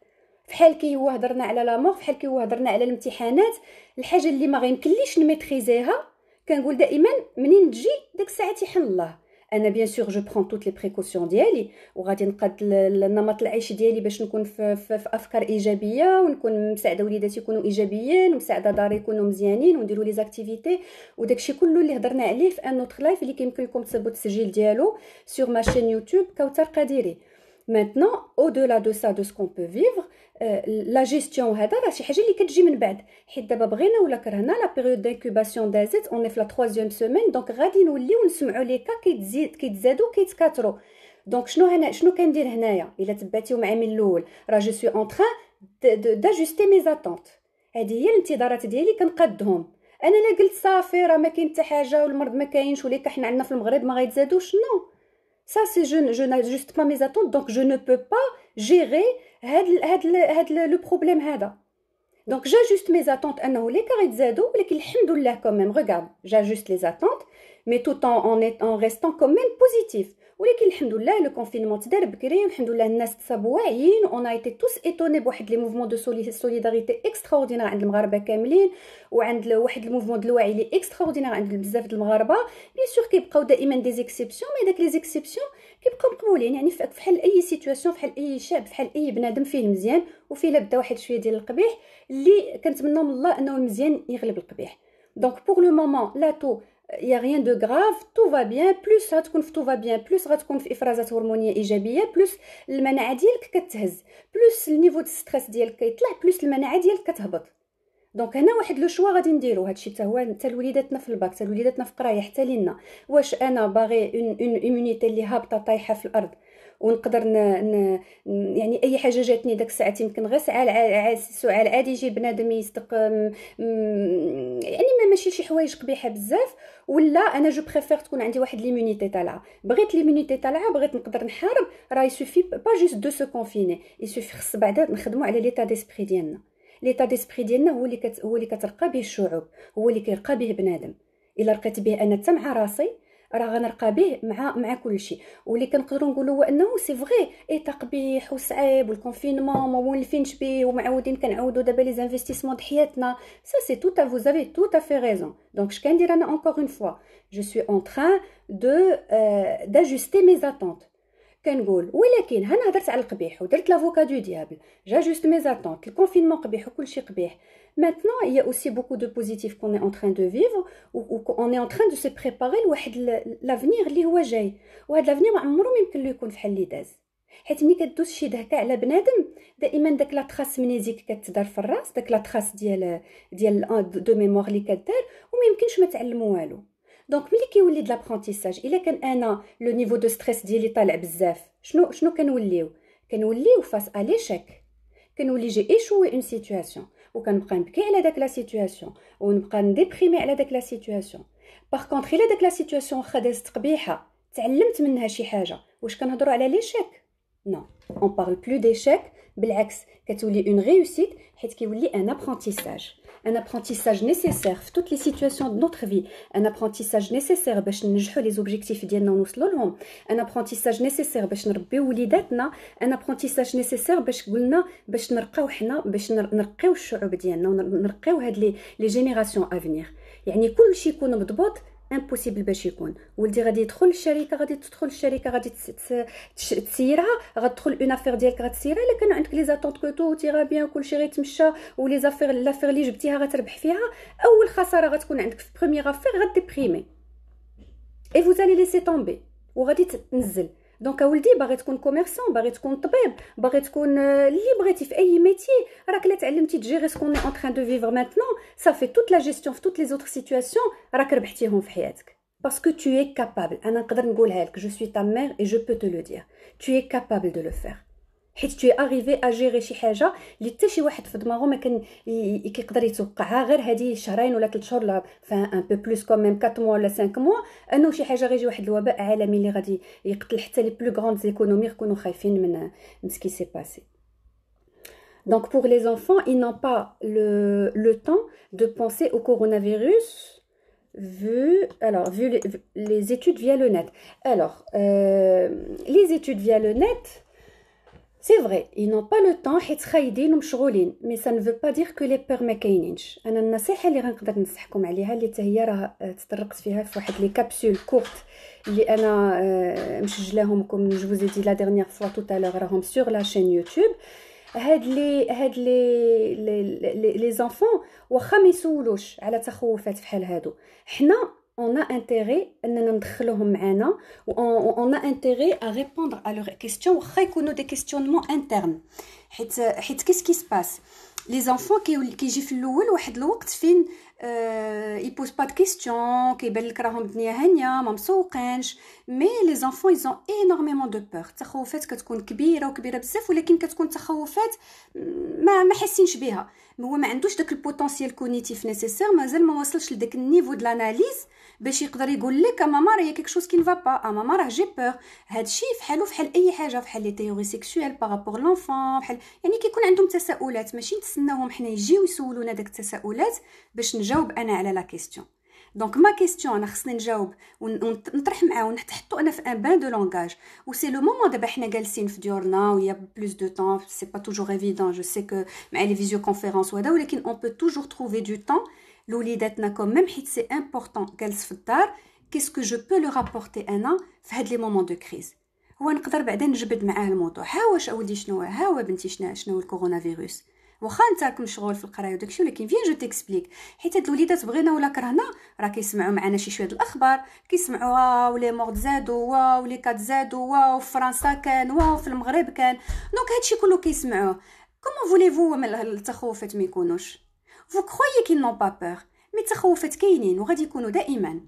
فحال كي هو هضرنا على لا مور، فحال كي هو هضرنا على الامتحانات، الحاجه اللي ما غيمكنليش نميتريزيها كنقول دائما منين تجي ديك الساعه تيحل الله. انا بيان سور جو برون توت لي بريكوسيون ديالي وغادي نقاد النمط العيش ديالي باش نكون في افكار ايجابيه ونكون مساعده وليداتي يكونوا ايجابيين ومساعده داري يكونوا مزيانين ونديروا لي زاكتيفيتي وداكشي كله اللي هضرنا عليه في ان اوتر لايف اللي كيمكن لكم تصيبوا التسجيل ديالو سور ما شين يوتيوب كوثر قادري. Maintenant, au-delà de ça, de ce qu'on peut vivre, la gestion هذا راه شي حاجه اللي كتجي من بعد حيت دابا بغينا ولا كرهنا لا بيريود دانكوباسيون دازت اون في لا 3 سيمين دونك غادي نوليو نسمعوا لي كا كيتزادوا كيتكاثروا. دونك شنو كندير هنايا الا تبعتيو معايا من الاول راه جو سوي اون تران داجوستي مي زاتونت. هذه هي الانتظارات ديالي كنقادهم. انا لا قلت صافي راه ما كاين حتى حاجه والمرض ما كاينش وليك حنا عندنا في المغرب ما غيتزادوش نو. Ça c'est je n'ajuste pas mes attentes donc je ne peux pas gérer le problème هذا. Donc j'ajuste mes attentes انه ليك غيتزادوا ولكن الحمد لله quand même regarde j'ajuste les attentes mais tout en restant quand même positif. ولكن الحمد لله لو كونفينمون تدار بكري والحمد لله الناس تصابوا واعيين اون ايتي توس ايتوني بواحد لي موفمون دو سوليداريتي اكستراوردينير عند المغاربه كاملين وعند واحد الموفمون دو الوعي لي اكستراوردينير عند بزاف د المغاربه. بيان سور كيبقاو دائما دي زيكسيبسيون مي داك لي زيكسيبسيون كيبقاو مقبولين يعني فحال اي سيتوياسيون فحال اي شعب فحال اي بنادم فيه المزيان وفيه لابد واحد شويه ديال القبيح اللي كنتمنى من الله انه المزيان يغلب القبيح. دونك بور لو مومون لا تو il y a rien de grave tout va bien plus غتكون في tout va bien plus غتكون في افرازات هرمونيه ايجابيه plus المناعه ديالك كتهز plus النيفو د ستريس ديالك كيطلع plus المناعه ديالك كتهبط. دونك هنا واحد لو شوا غادي نديرو هادشي حتى هو حتى لوليداتنا في الباك حتى لوليداتنا في القرايه حتى لينا. واش انا باغي اون ايمونيتي اللي هابطه طايحه في الارض ونقدر يعني اي حاجه جاتني داك الساعات يمكن غير سؤال عادي يجي بنادم يصدق يعني ماشي شي حوايج قبيحه بزاف ولا انا جو بريفير تكون عندي واحد ليمونيتي طالعه. بغيت ليمونيتي طالعه بغيت نقدر نحارب راه يسوفي با جوست دو سو كونفيني يسوفي خص بعدا نخدموا على ليتا ديسبري ديالنا. ليتا ديسبري ديالنا هو اللي كترقى به الشعوب هو اللي كيرقى به بنادم. الا رقيت به انا حتى مع راسي راه غنرقى به مع كل شيء. واللي كنقدروا نقولوا هو انه سي فغي ايتا قبيح وصعيب والكونفينمون ما مولفينش به ومعودين كنعاودوا دابا لي انفستيسمون د حياتنا سا سي توت ا فوز افي توت ا في ريزون. دونك اش كندير انا انكور اون فوا جو سوي اون تران داجوستي مي زاتونت. كنقول ولكن انا هضرت على القبيح ودرت لافوكا دو ديابل جاجوست مي زاتونت الكونفينمون قبيح وكل شيء قبيح. Maintenant, il y a aussi beaucoup de positifs qu'on est en train de vivre ou qu'on est en train de se préparer لواحد l'avenir اللي هو جاي. وهذا l'avenir ما عمره ما يمكن له يكون فحال اللي داز حيت ملي كدوز شي دهكه على بنادم دائما داك لا تراس منيزيك كتدار في الراس داك لا تراس ديال دو ميموار اللي كدار وما يمكنش ما تعلموا والو. دونك ملي كيولي د لابرونتيساج الا كان انا لو نيفو دو ستريس ديالي طالع بزاف شنو كنوليو فاس ا ليشيك كنولي جي ايشوي اون سيتوياسيون وكنبقى نبكي على داك لا سيتوياسيون ونبقى نديبريمي على داك لا سيتوياسيون. باغ كونطخ الا داك لا سيتوياسيون واخا دازت قبيحه تعلمت منها شي حاجه واش كنهضروا على ليشيك؟ نو اون بارل بلو ديشيك بالعكس كتولي اون ريوسيت حيت كيولي ان apprentissage nécessaire في toutes les situations de notre vie un apprentissage nécessaire باش ننجحوا لي زوبجيكتيف ديالنا ونوصلوا لهم un apprentissage nécessaire باش نربيو وليداتنا un apprentissage nécessaire باش قلنا باش نرقاو حنا باش نرقيو الشعوب ديالنا ونرقيو هاد لي جينيراسيون افنيغ. يعني كل شيء يكون مضبوط امبوسيبل باش يكون. ولدي غادي يدخل الشركه غادي تسيرها غتدخل اون افير ديالك غتسيرها الا كان عندك لي زاتونط كو تو تيرا بيان كلشي غيتمشى ولي زافير لافير اللي جبتيها غتربح فيها اول خساره غتكون عندك في بروميير افير غديبريمي اي فوز الي ليسي طومبي وغادي تنزل. دونك اولدي باغي تكون كوميرسون باغي تكون طبيب باغي تكون اللي بغيتي في اي ميتي راك لا تعلمتي تجيري سكون اون تران دو فيفر مانتنون صافي توت لا جيستيون في توت لي زوتر سيتوياسيون راك ربحتيهم في حياتك باسكو tu es capable. انا نقدر نقولها لك جو سوي تا مير اي جو بو te le dire tu es capable de le faire حيت tu es arrivé à gérer شي حاجه اللي حتى شي واحد في دماغه ما كان كيقدر يتوقعها غير هذه شهرين ولا 3 شهور لا ان بو بلوس كوم ميم 4 موا ولا 5 موا انه شي حاجه غيجي واحد الوباء عالمي اللي غادي يقتل حتى لي بلو غراند ايكونومي يكونوا خايفين من سكي سي باسي. Donc pour les enfants, ils n'ont pas le temps de penser au coronavirus vu les études via le net. Alors les études via le net C'est vrai, ils n'ont pas le temps حيت خايدين ومشغولين mais ça ne veut pas dire que les peurs ما كاينينش. انا النصيحه اللي غنقدر ننصحكم عليها اللي حتى هي راه تطرقت فيها في واحد لي كابسول كورت اللي انا مسجلاهم كم جو vous ai dit la dernière fois tout à l'heure راهم sur la chaîne YouTube. هاد لي زانفون واخا ما يسولوش على تخوفات بحال هادو، حنا on a intérêt اننا ندخلوهم معنا و on a intérêt à répondre à leurs questions واخا يكونوا des questionnements internes. حيت qu'est-ce qui se passe les enfants كيجي في الاول واحد الوقت فين ils posent pas de questions كيبان لك راهم الدنيا هانيه ما مسوقينش. مي لي زانفون ils ont énormément de peur. تخوفات كتكون كبيره بزاف ولكن كتكون تخوفات ما حاسينش بها. هو ما عندوش داك البوتونسيال كوغنيتيف نيسيسير، مازال ما وصلش لداك النيفو د لاناليز باش يقدر يقول لك ماما راه كيك شوز كي نفا با، ماما راه جي بور. هادشي فحال اي حاجه، فحال لي تيوري سيكسويل بارابور لونفون، بحال يعني كيكون عندهم تساؤلات ماشي نتسناوهم حنا يجيو يسولونا داك التساؤلات باش نجاوب انا على لا كيسيون. دونك ما كيسيون انا خصني نجاوب ونطرح معاه ونحطو انا في ان بان دو لونغاج. و سي لو مومون دابا حنا جالسين في ديورنا و يا بلوس دو طون، سي با توجور ايفيدون، جو سي كو مع لي فيزيو كونفيرونس وهذا، ولكن اون بو توجور تروفي دو طون لوليداتنا كوم ميم حيت سي امبورطون جالس في الدار. كيسكو جو بو لو رابورتي انا في هاد لي مومون دو كريز. هو نقدر بعدا نجبد معاه الموضوع، ها واش اولدي شنو ها بنتي شنو الكورونا فيروس، واخا انت راك مشغول في القرايه وداكشي، ولكن فين جو تيكسبليك. حيت هاد الوليدات بغينا ولا كرهنا راه كيسمعوا معنا شي شويه الاخبار، كيسمعوا واو لي مورد زادوا، واو لي كات زادوا، واو في فرنسا كان، واو في المغرب كان. دونك هادشي كله كيسمعوه. كومون فوليفو التخوفات ما يكونوش؟ فو كرويي كي نون با بور، مي التخوفات كاينين وغادي يكونوا دائما.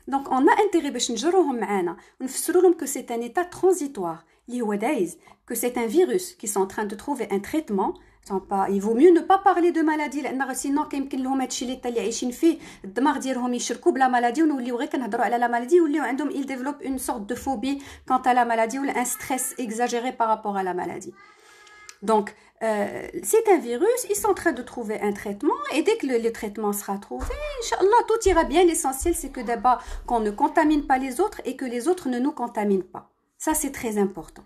دونك اون ا انتيري باش نجروهم معانا ونفسروا لهم كو سي ان ايتا ترانزيتوار اللي هو دايز، كو سي ان فيروس كي سون تران دو تروفي ان تريتمون. il vaut mieux ne pas parler de maladie لان سينو كيمكن لهم هادشي اللي عايشين فيه الدماغ ديالهم يشركوا بلا مالادي ونوليو غير كنهضروا على لا مالادي، ولاو عندهم il développe une sorte de phobie quant à la maladie ou un stress exagéré par rapport à la maladie. Donc c'est un virus, ils sont en train de trouver un traitement et dès que le traitement sera trouvé, Inch'Allah, tout ira bien. L'essentiel c'est que d'abord qu'on ne contamine pas les autres et que les autres ne nous contaminent pas. Ça c'est très important.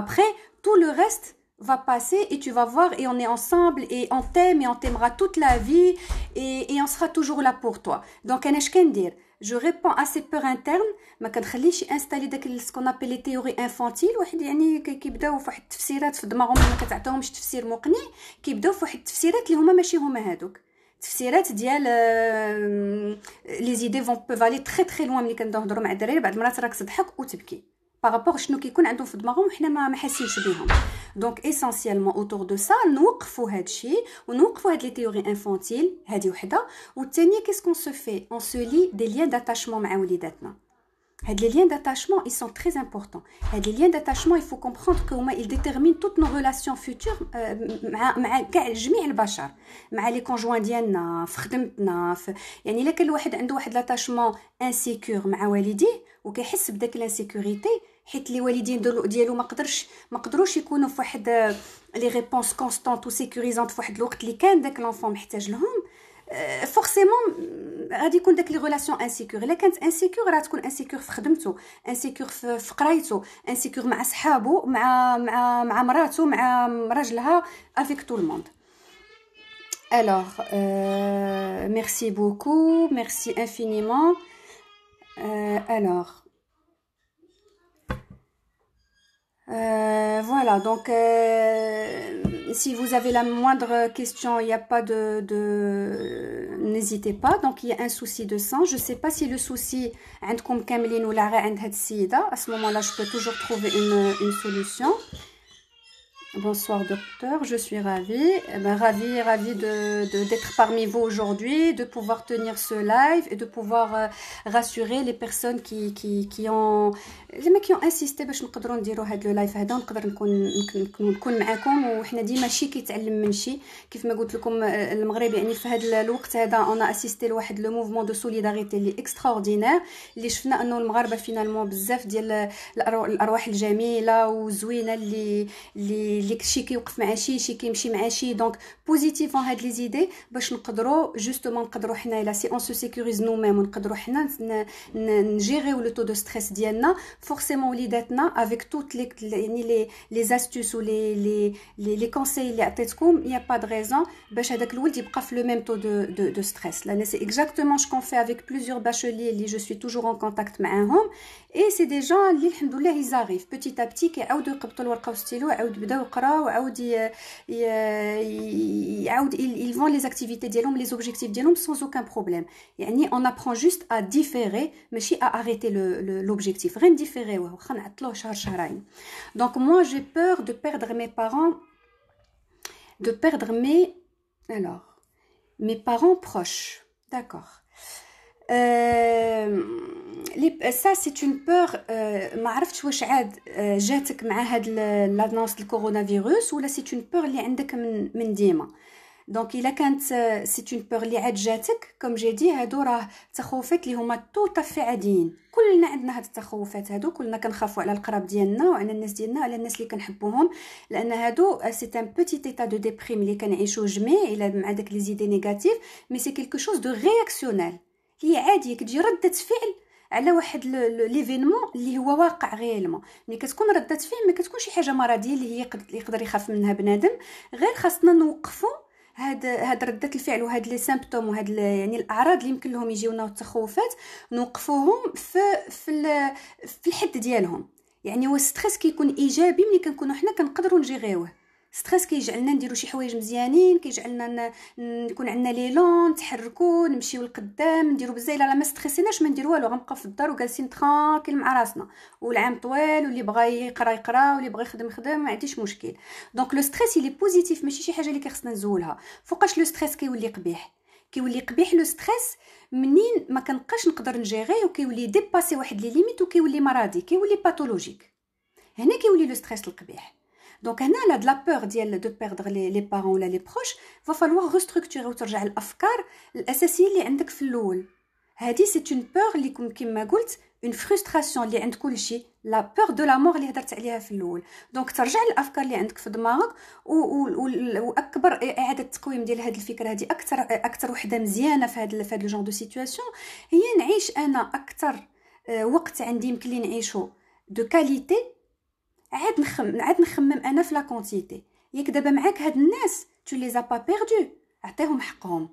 Après, tout le reste va passer et tu vas voir et on est ensemble et on t'aime et on t'aimera toute la vie et on sera toujours là pour toi. Donc انا اش كندير؟ je réponds à ces peurs internes. ما كنخليش انستالي داك سكون ابل لي تيوري انفانتيل. واحد يعني كيبداو فواحد التفسيرات في دماغهم ما كتعطيهمش تفسير مقنع، كيبداو فواحد التفسيرات اللي هما ماشي هما هادوك تفسيرات ديال لي زيدي فون بوف الي تري تري لوان. ملي كنهضروا مع الدراري بعض المرات راك تضحك وتبكي بارابور شنو كيكون عندهم في دماغهم وحنا ما حاسينش بهم. دونك اسينسيالمون اوتور دو سا نوقفوا هادشي ونوقفوا هاد لي تيوري انفانتيل. هادي وحده. والثانيه كيسكون سو في اون سو لي دي ليان داتاشمون مع وليداتنا. هاد لي ليان داتاشمون ils sont très importants. هاد لي ليان داتاشمون il faut comprendre que هما ils déterminent toutes nos relations futures مع كاع جميع البشر، مع لي كونجوان ديالنا في خدمتنا يعني الا كان الواحد عنده واحد لاتاشمون انسيكور مع والديه وكيحس بداك الانسيكوريتي حيت لي والدين ديالو ما قدروش يكونوا في واحد لي ريبونس كونستانت و سيكوريزانت في واحد الوقت اللي كان داك لونفون محتاج لهم، فورسيمون غادي يكون داك لي ريلاسيون انسيكور. الا كانت انسيكور راه تكون انسيكور في خدمته، انسيكور في قرايته، انسيكور مع صحابه، مع مراته، مع راجلها، افيك تو الموند. Alors, merci beaucoup, merci infiniment. Alors, voilà, donc si vous avez la moindre question, il n'y a pas n'hésitez pas. Donc il y a un souci de sang. Je sais pas si le souci عندكم كاملين ولا غير عند هاد السيدة. À ce moment-là, je peux toujours trouver une solution. Bonsoir docteur, je suis ravie, ravie d'être parmi vous aujourd'hui, de pouvoir tenir ce live et de pouvoir rassurer les personnes qui ont insisté باش نقدروا نديروا هذا اللايف هذا ونقدر نكون معكم. وحنا ديما شي كيتعلم من شي. كيف ما قلت لكم المغرب يعني في هذا الوقت هذا انا اسيستي لواحد لو موفمون دو سوليداريتي اللي اكستراوردينير، اللي شفنا انه المغاربه فينالمون بزاف ديال الارواح الجميله وزوينه اللي اللي شي كيوقف مع شي كيمشي مع شي. دونك بوزيتيفون هاد لي زيدي باش نقدروا جوستومون نقدروا حنا لا سي اون سو سيكوريز نو ميم ونقدروا حنا نجيريو لو تو دو ستريس ديالنا. فورسيمون وليداتنا افيك توت لي يعني لي زاستوس و لي كونساي اللي عطيتكم يا با دو ريزون باش هذاك الولد يبقى في لو ميم تو دو ستريس. لان سي اكزاكتومون شكون في افيك بليزيور باشeliers اللي جو سوي توجور ان كونتاكت معاهم اي سي دي جون اللي الحمد لله يزاريف بوتيت ا بتي كيعاودوا يقبطوا الورقه والستيلو عاود بداو يقراو وعاود يعاود ils vont les activités ديالهم les objectifs ديالهم sans aucun problème. يعني on apprend juste à différer ماشي à arrêter l'objectif غير différer واخا نعطلوه شهر شهرين. Donc moi j'ai peur de perdre mes parents, de perdre mes parents proches. D'accord. Ça c'est une peur. ما عرفتش واش عاد جاتك مع هاد لانونس الكورونا ولا c'est une peur اللي عندك من ديما. دونك الا كانت سي اون بور اللي عاد جاتك كوم جي دي هادو راه تخوفات اللي هما طوطا عاديين. كلنا عندنا هاد التخوفات هادو، كلنا كنخافوا على القراب ديالنا وعلى الناس ديالنا وعلى الناس اللي كنحبوهم، لان هادو سي ان بوتيت ايتا دو ديبريم اللي كنعيشوه جميع الا مع داك لي زيدي نيجاتيف. مي سي كيلكو شوز دو رياكسيونيل، هي عادي كتجي ردة فعل على واحد ليفينمون اللي هو واقع غيالمون. ملي كتكون ردة فعل ما كتكون شي حاجه مرضيه اللي هي يقدر يخاف منها بنادم، غير خاصنا نوقفوا هاد ردة الفعل وهاد لي سيمبتوم وهاد يعني الاعراض اللي يمكن لهم يجيونا والتخوفات نوقفوهم في الحد ديالهم. يعني هو الستريس كيكون ايجابي ملي كنكونوا حنا كنقدروا نجيريوه. ستريس كيجعلنا نديرو شي حوايج مزيانين، كيجعلنا نكون عندنا ليلون نتحركوا نمشيو لقدام نديرو بزاف. الا ما ستريسيناش ما نديرو والو، غنبقاو في الدار وجالسين ترانكيل مع راسنا والعام طويل، واللي بغا يقرا واللي بغا يخدم ما عنديش مشكل. دونك لو ستريس اللي بوزيتيف ماشي شي حاجه اللي كيخصنا نزولها. فوقاش لو ستريس كيولي قبيح لو ستريس منين ما كنبقاش نقدر نجيري وكيولي ديباسي واحد لي ليميت وكيولي مرضي، كيولي باثولوجيك، هنا كيولي لو ستريس القبيح. دونك هنا لا دلا بور ديال دو بيردر لي بارون ولا لي بروش فا فالوار ريستركتوري وترجع الافكار الاساسيه اللي عندك في الاول. هذه سي اون بور اللي كما قلت اون فرستراسيون اللي عند كلشي، لا بور دو لا مور اللي هضرت عليها في الاول. دونك ترجع الافكار اللي عندك في دماغك واكبر اعاده تقويم ديال هذه الفكره هذه اكثر وحده مزيانه في هذا لو جون دو سيتوياسيون هي نعيش انا اكثر وقت عندي يمكن لي نعيشو دو كاليتي. عاد نخمم انا في لا كونتيتي. ياك دابا معاك هاد الناس تو لي زا با بيردو، عطيهم حقهم،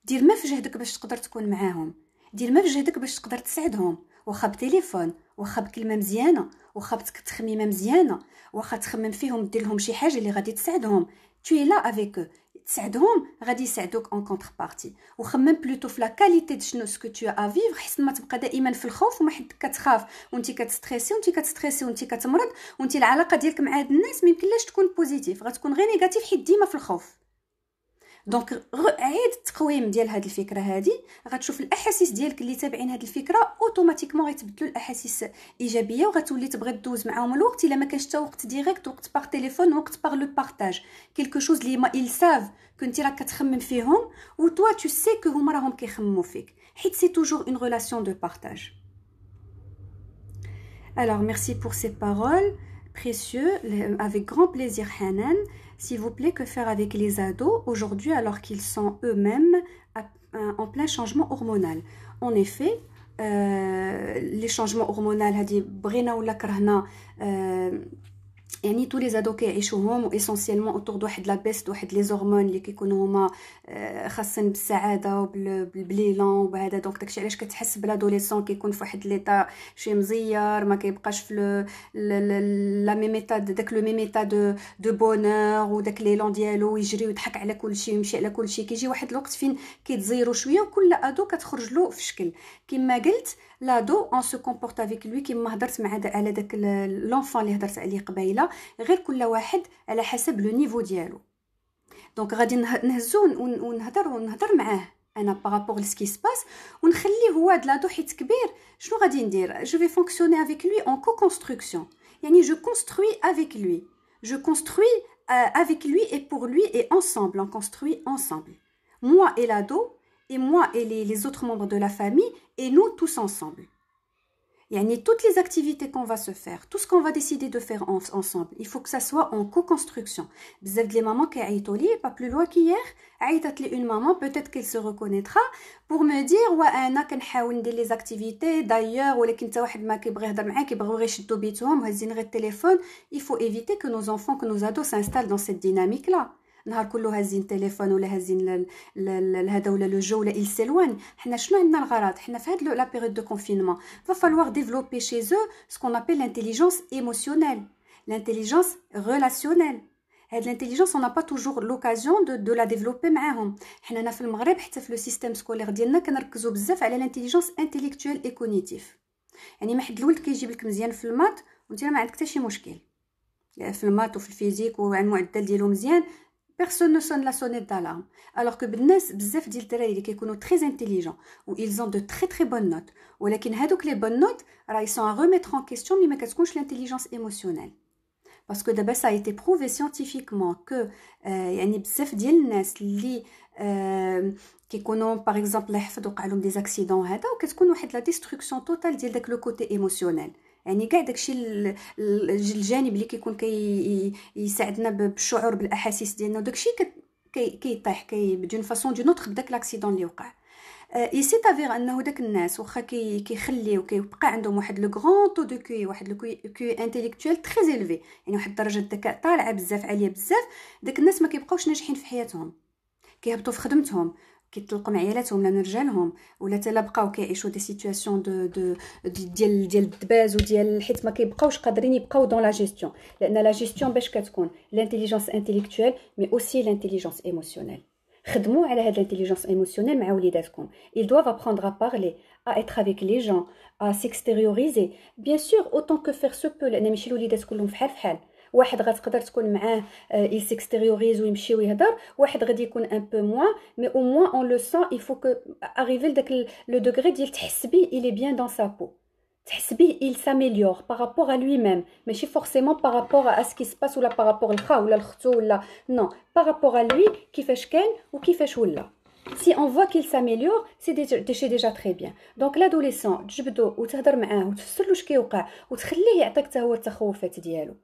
دير ما في جهدك باش تقدر تكون معاهم، دير ما في جهدك باش تقدر تساعدهم، واخا بتليفون، واخا بكلمه مزيانه، واخا بتخميمه مزيانه، واخا تخمم فيهم دير لهم شي حاجه اللي غادي تساعدهم. tu es là avec eux، تساعدهم غادي يساعدوك اون كونتربارتي. وخمم بلوتو في لا كاليتي د شنو سكو تو ا فيفر، حسن ما تبقى دائما في الخوف وما حد كتخاف وانت كتستريسي وانت كتمرض وانت العلاقه ديالك مع هاد الناس ما يمكنلاش تكون بوزيتيف، غتكون غير نيجاتيف حيت ديما في الخوف. دونك عيد التقويم ديال هاد الفكره هادي، غتشوف الاحاسيس ديالك اللي تابعين هاد الفكره اوتوماتيكمون غيتبدلوا الاحاسيس ايجابيه وغتولي تبغي دوز معاهم الوقت. الا ما كانش حتى وقت ديريكت، وقت باغ تليفون، وقت باغ لو بارطاج، كلكو شوز اللي ما ils savent كنتي راك كتخمم فيهم و toi tu sais que هما راهم كيخمموا فيك، حيت سي توجور une relation de partage. Alors merci pour ces paroles précieux, avec grand plaisir Hanan. S'il vous plaît, que faire avec les ados aujourd'hui alors qu'ils sont eux-mêmes en plein changement hormonal? En effet, les changements hormonaux هذه بغينا ولا كرهنا يعني تو لي زادو كيعيشوهم اسونسيلمون اوتور دو واحد لا بيست واحد لي هرمون اللي كيكونوا هما خاصين بالسعاده وبالبليلون وبهذا. دونك داكشي علاش كتحس بالادوليسون كيكون في واحد ليطا شي مزير، ما كيبقاش في لا ميميتا داك لو ميميتا دو بونور وداك ليلون ديالو يجري ويضحك على كلشي ويمشي على كلشي. كيجي واحد الوقت فين كيتزيروا شويه وكل ادو كتخرج له في شكل كما قلت لادو اون سو كومبورت افيك لوي كما هضرت مع على داك لونفون اللي هضرت عليه قبيله، غير كل واحد على حسب لو نيفو ديالو. دونك غادي نهزو ونهضر معاه انا بارابور لسكي سباس ونخليه هو هاد لادو حيت كبير. شنو غادي ندير؟ جو في فونكسيوني افيك لوي اون كو كونستركسيون، يعني جو كونستروي افيك لوي، جو كونستروي avec lui et pour lui et ensemble, on construit ensemble, moi et l'ado et moi et les autres membres de la famille et nous tous ensemble. يعني toutes les activités qu'on va se faire, tout ce qu'on va décider de faire ensemble, il faut que ça soit en co-construction. بزاف ديال les mamans qui عيطوا لي pas plus loin qu'hier, عيطت لي une maman, peut-être qu'elle se reconnaîtra, pour me dire وانا كنحاول ندير les activités d'ailleurs ولكن حتى واحد ما كيبغي يهضر معايا كيبغيو غير يشدوا بيتهم وهزين غير التليفون. Il faut éviter que nos enfants, que nos ados s'installent dans cette dynamique là. نهار كله هازين التليفون ولا هازين هذا ولا لو جو ولا il s'éloigne. حنا شنو عندنا الغرض حنا في هاد لا بيريود دو كونفينمون va falloir développer chez eux ce qu'on appelle l'intelligence émotionnelle, l'intelligence relationnelle. هاد l'intelligence on n'a pas toujours l'occasion de la développer معاهم. حنا هنا في المغرب حتى في لو سيستيم سكولير ديالنا كنركزوا بزاف على l'intelligence intellectuelle et cognitive. يعني ما حد الولد كيجيب لك مزيان في المات وانت ما عندك حتى شي مشكل في المات وفي الفيزيك وعن المعدل ديالو مزيان. Personne ne sonne la sonnette d'alarme. Alors que بالناس بزاف ديال الدراري اللي كيكونوا très intelligents ou ils ont de très très bonnes notes. ولكن هادوك les bonnes notes راه ils sont à remettre en question mais ما كتكونش l'intelligence émotionnelle. Parce que d'abord ça a été prouvé scientifiquement que يعني بزاف ديال الناس اللي كيكونوا par exemple يحفظوا وقع لهم des accidents هذا وكتكون واحد la destruction totale ديال داك le côté émotionnel. يعني كاع داكشي الجانب اللي كيكون يساعدنا بالشعور بالاحاسيس ديالنا وداكشي كيطيح بدون فاصون دون اوتر بداك لاكسيدون اللي وقع. اي سي تافير انه داك الناس واخا كيخليو كيبقى عندهم واحد لو غران تو دو كيو واحد لو كيو انتيليكتويل تري زيلفي يعني واحد درجه الذكاء طالعه بزاف عاليه بزاف. داك الناس ما كيبقاوش ناجحين في حياتهم كيهبطوا في خدمتهم كيطلقوا مع عيالاتهم ولا رجالهم ولا حتى بقاو كيعيشوا دي سيتوياسيون ديال الدباز وديال حيت ما كيبقاوش قادرين يبقاو دون لا جيستيون. لان لا جيستيون باش كتكون لانتيليجنس انتيليكتويل مي اوسي لانتيليجنس ايموسيونيل. خدموا على هاد لانتيليجنس ايموسيونيل مع وليداتكم. ils doivent apprendre à parler, à être avec les gens, à s'extérioriser bien sûr autant que faire se peut. لان ماشي الوليدات كلهم فحال فحال. واحد غتقدر تكون معاه il s'extériorise ويمشي ويهضر واحد غادي يكون un peu moins mais au moins on le sent. il faut que arriver لداك le degré ديال تحس بيه il est bien dans sa peau. تحس بيه il s'améliore par rapport à lui-même ماشي forcément par rapport à ce qui se passe ولا par rapport لخا ولا لختو ولا non par rapport à lui كيفاش كان وكيفاش ولا. Si on voit qu'il s'améliore, c'est déjà très bien. Donc l'adolescent تجبدو وتهضر معاه وتفسر له اش كيوقع وتخليه يعطيك حتى هو التخوفات ديالو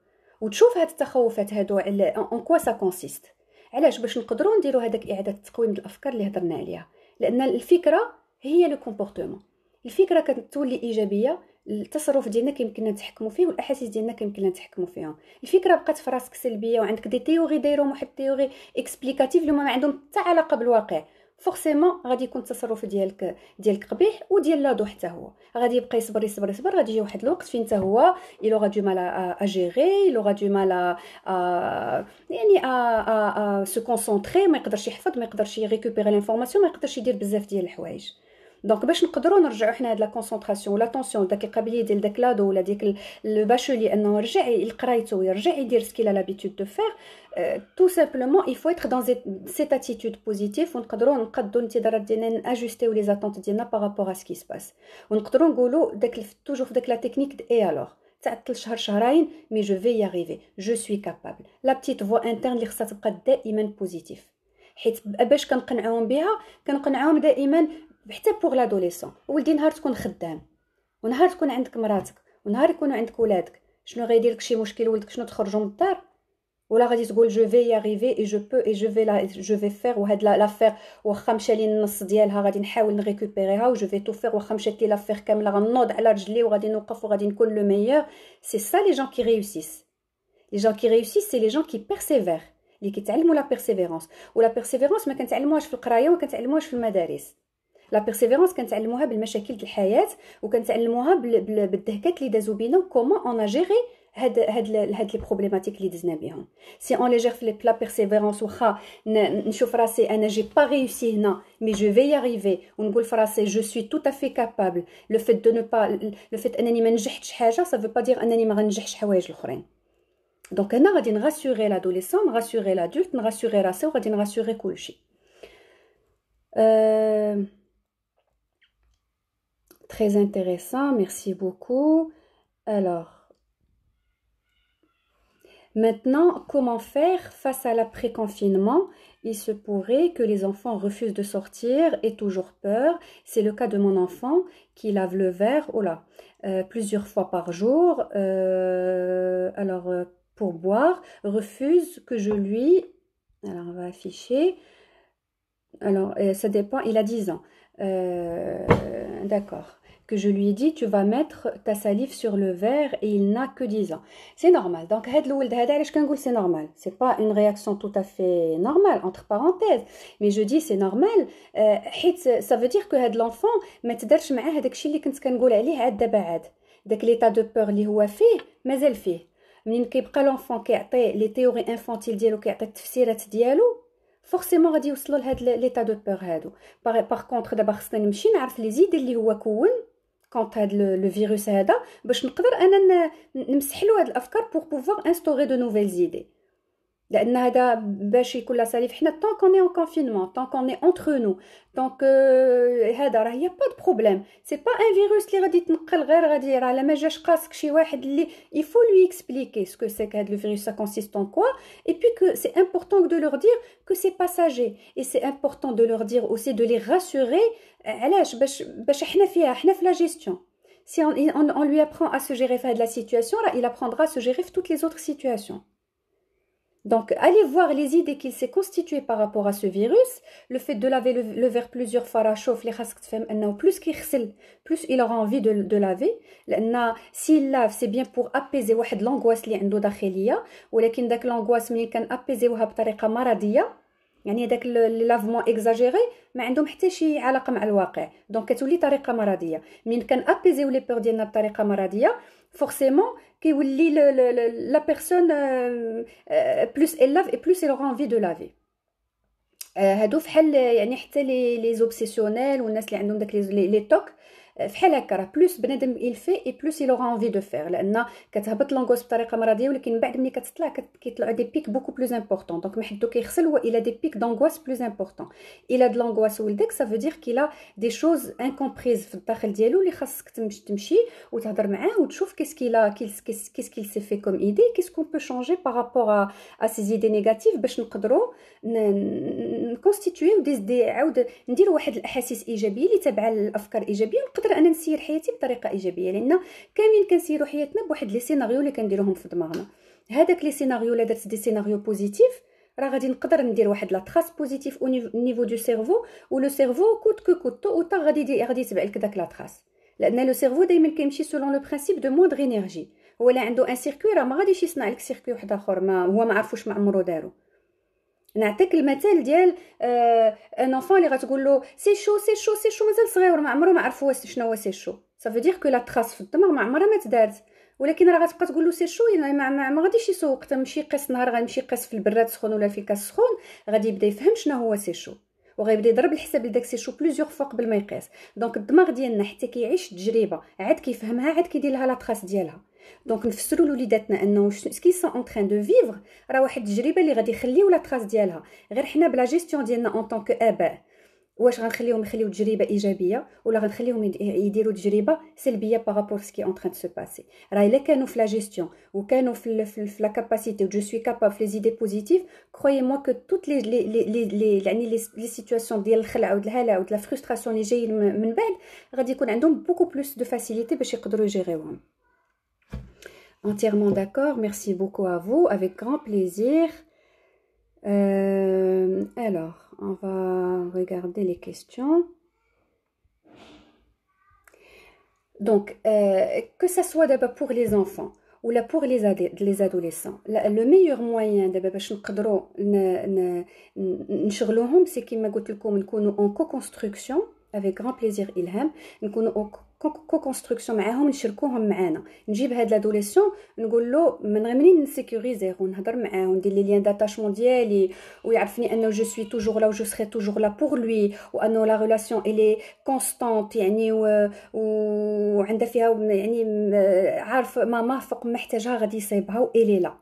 وتشوف هاد التخوفات هادو ان كوا سا كونسيست. علاش؟ باش نقدروا نديروا هذاك اعاده تقويم الافكار اللي هضرنا عليها. لان الفكره هي لو كومبورتمون. الفكره كتولي ايجابيه التصرف ديالنا كيمكننا نتحكموا فيه والاحاسيس ديالنا كيمكننا نتحكموا فيهم. الفكره بقات في راسك سلبيه وعندك دي تيوري دايرهم واحد التيوري اكسبليكاتيف اللي ما عندهم حتى علاقه بالواقع فورسيمون غادي يكون التصرف ديالك قبيح وديال لادو حتى هو غادي يبقى يصبر يصبر يصبر. غادي يجي واحد الوقت فين حتى هو il aura du mal à gérer, il aura du mal يعني à se concentrer. ما يقدرش يحفظ ما يقدرش يريكوبيري لانفورماسيون ما يقدرش يدير بزاف ديال الحوايج. دونك باش نقدروا نرجعوا حنا هاد لا كونسونطراسيون ولا طونسيون داك القابليه ديال داك لادو ولا ديك لو باشولي انه يرجع لقرايته ويرجع يدير سكيل لا لابيتود دو فير tout simplement il faut être dans cette attitude positive ونقدروا نقدوا الانتظارات ديالنا ناجوستيو لي زاتونت ديالنا بارابور à ce qui se passe ونقدروا نقولوا داك توجور في داك لا تكنيك اي الوغ تاع 3 شهور شهرين مي جو في y arriver je suis capable. لا بتيت فوا انترن اللي خصها تبقى دائما بوزيتيف حيت باش كنقنعوهم بها كنقنعوهم دائما حتى بوغ لادوليسون. ولدي نهار تكون خدام ونهار تكون عندك مراتك ونهار يكونوا عندك ولادك شنو غيدير لك شي مشكل ولدك شنو تخرجوا من الدار ولا غادي تقول جو في y arriver et je peux et je vais faire وهاد لافير واخا مشى لي النص ديالها غادي نحاول نريكوبيريها و جو في تو فير واخا مشات لي لافير كامله غنوض على رجلي وغادي نوقف وغادي نكون لو ميور. سي سا لي جون كي ريوسيس. لي جون كي ريوسيس سي لي جون كي بيرسيفير اللي كيتعلموا لا بيرسيفيرونس. ولا بيرسيفيرونس ما كنتعلموهاش في القرايه وما كنتعلموهاش في المدارس. لا بيرسيفيرونس كنتعلموها بالمشاكل د الحياه وكنتعلموها بالدهكات اللي دازو بينا وكومون اون جيري هاد لي بروبليماتيك اللي دزنا بهم. سي اون لي جير في لا بيرسيفيرونس واخا نشوف راسي انا جي با ريوسي هنا مي جو في y arriver ونقول في راسي جو سوي تو افي كابابل. لو فيت دو نو با لو فيت انني ما نجحتش حاجه سا فو با دير انني ما غنجحش حوايج الاخرين. دونك انا غادي نغاسوري لادوليسون نغاسوري لادولت نغاسوري راسي وغادي نغاسوري كلشي. Très intéressant, merci beaucoup. Alors Maintenant, comment faire face à l'après-confinement? Il se pourrait que les enfants refusent de sortir et toujours peur. C'est le cas de mon enfant qui lave le verre, oh là, plusieurs fois par jour. Pour boire, refuse que je lui... Alors, on va afficher. Alors, ça dépend, il a 10 ans. D'accord. Que je lui ai dit, tu vas mettre ta salive sur le verre et il n'a que 10 ans. C'est normal. Donc, c'est normal. C'est pas une réaction tout à fait normale, entre parenthèses. Mais je dis c'est normal. Ça veut dire que l'enfant, ما تدارش معاه هذاك الشيء اللي كنت كنقول عليه عاد دابا عاد. داك l'état de peur اللي هو فيه مازال فيه. منين كيبقى l'enfant كيعطي لي تيوري انفانتيل ديالو كيعطي التفسيرات ديالو فورسيمون غادي يوصلوا لهاد ليتا دو بور هادو. باغ كونطخ دابا خصنا نمشي نعرف لي زيد اللي هو كون كونط هاد لو فيروس هذا باش نقدر انا نمسح له هاد الافكار بور بوفوار انستوري دو نوفيل زيدي. لان هذا باش يكون لا ساليف حنا طون كوني اون كونفينمون طون كوني اونتر نو دونك هذا راه يا با دو بروبليم سي با ان فيروس اللي غادي يتنقل غير غادي راه لا ما جاش قاسك شي واحد اللي il faut lui expliquer ce que c'est que le virus ça consiste en quoi et puis que c'est important de leur dire que c'est passager et c'est important de leur dire aussi de les rassurer علاش باش حنا فيها حنا في la gestion. Si on lui apprend à se gérer face à la situation, là, il apprendra à se gérer toutes les autres situations. Donc, allez voir les idées qu'il s'est constitué par rapport à ce virus. Le fait de laver le verre plusieurs fois à chauffe, plus qu'il ghsel, plus il aura envie de laver. S'il lave, c'est bien pour apaiser l'angoisse اللي عنده داخلية. ولكن داك l'angoisse ملي كان apaiséوها بطريقة مرضية. يعني داك اللافمون اكزاجيري ما عندهم حتى شي علاقه مع الواقع دونك كتولي طريقه مرضيه من كان ابيزيو لي بور ديالنا بطريقه مرضيه فورسيمون كيولي لا بيرسون بلوس elle lave et plus elle aura envie de laver. هادو فحال يعني حتى لي زوبسيسيونيل والناس اللي عندهم داك لي توك فحال هكا راه بلوس بنادم il fait et plus il aura envie de faire لان كتهبط لونغوس بطريقه مرضيه ولكن بعد ملي كتطلع كيطلعوا دي بيك beaucoup plus important donc ما حدو كيغسل هو il a des pics d'angoisse plus important il a de l'angoisse ولدك ça veut dire qu'il a des choses incomprises في الداخل ديالو اللي خاصك تمشي وتهضر معاه وتشوف qu'est-ce qu'il s'est fait comme idée qu'est-ce qu'on peut changer par rapport à ces idées négatives باش نقدروا نكونستيتويو دي عاود نديروا واحد الاحاسيس ايجابيه اللي تابعه الافكار الايجابيه نقدر انا نسير حياتي بطريقه ايجابيه لان كاملين كنسيروا حياتنا بواحد لي سيناريو اللي كنديروهم في دماغنا هذاك لي سيناريو لا درت دي سيناريو بوزيتيف راه غادي نقدر ندير واحد لا تراس بوزيتيف او نيفو دو سيرفو ولو سيرفو كوت كوت او تا غادي يتبع لك داك لا تراس لان لو سيرفو دائما كيمشي سولون لو برينسيپ دو موندر انرجي هو اللي عنده ان سيركوي راه ما غاديش يصنع لك سيركوي واحد اخر ما هو ما عرفوش ما عمرو دارو نعطيك المثال ديال ان انفون اللي غتقول له سي شو سي شو سي شو مازال صغير ما عمره ما عرفوا شنو هو سي شو صافي دير كو لا تراس في الدماغ ما عمرها ما تدارت ولكن راه غتبقى تقول له سي شو ما غاديش يسوق تمشي يقيس نهار غيمشي يقيس في البراد سخون ولا في الكاس سخون غادي يبدا يفهم شنو هو سي شو وغيبدا يضرب الحساب لداك سي شو بليزيور فوا قبل ما يقيس دونك الدماغ ديالنا حتى كيعيش تجربه عاد كيفهمها عاد كيدير لها لا تراس ديالها دونك نفسروا لوليداتنا انه سكي سون اون ترين دو فيفر راه واحد التجربه اللي غادي يخليو لا تراس ديالها غير حنا بلا جيستيون ديالنا اون طونك اباء واش غنخليهم يخليو تجربه ايجابيه ولا غنخليهم يديروا تجربه سلبيه بارابور سكي اون ترين دو سو باسي راه الا كانوا في لا جيستيون وكانوا في لا كاباسيتي جو سوي كابابل في لي زيدي بوزيتيف كرويي موا كو توت لي يعني لي سيتوياسيون ديال الخلع والهلع ولا فرستراسيون اللي جايين من بعد غادي يكون عندهم بوكو بلوس دو فاسيليتي باش يقدروا يجيريوهم. Entièrement d'accord, merci beaucoup à vous, avec grand plaisir. Alors, on va regarder les questions. Donc, que ça soit d'abord pour les enfants ou là pour les adolescents, le meilleur moyen d'abord باش نقدروا نشغلوهم c'est كما قلت لكم نكونوا en co-construction avec grand plaisir إلهام نكونوا كو-كونستركسيون معاهم نشركوهم معانا نجيب هاد لادوليسيون نقول له من غير منين نسيكوريزيه ونهضر معاه وندير لي لين داتاشمون ديالي ويعرفني انه جو سوي توجور لا و جو سري توجور لا بور لوي وانه لا ريلاسيون الي كونستانت يعني وعندها فيها يعني عارف ما فوق محتاجها غادي يصيبها والي لا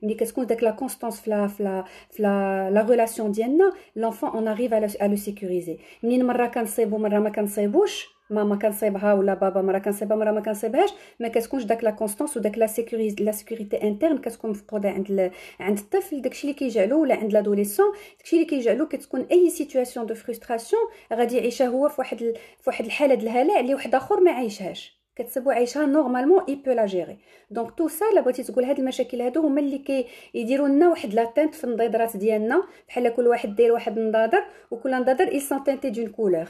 ملي كتكون داك لا كونستانس في لا ريلاسيون ديالنا لونفون اون اريف ا لو سيكوريزي منين مره كنصيبو مره ما كنصيبوش ماما كنصيبها ولا بابا مرا كنصيبها مرا ما كنصيبهاش، ما كتكونش داك لا كونستانس وداك لا سيكوريتي انترن كتكون مفقوده عند الطفل. داكشي اللي كيجعلو ولا عند لادوليسون داكشي اللي كيجعلو كتكون اي سيتوياسيون دو فرستراسيون غادي يعيشها هو في واحد الحاله ديال الهلع اللي واحد اخر ما عايشهاش، كتسبو عايشها نورمالمون اي بو لا جيري. دونك تو سا لا بغيتي تقول هاد المشاكل هادو هما اللي كيديروا لنا واحد لاتنت في النضيضرات ديالنا، بحال كل واحد داير واحد النضاضر وكل نضاضر اي سون تانتي دون كولور.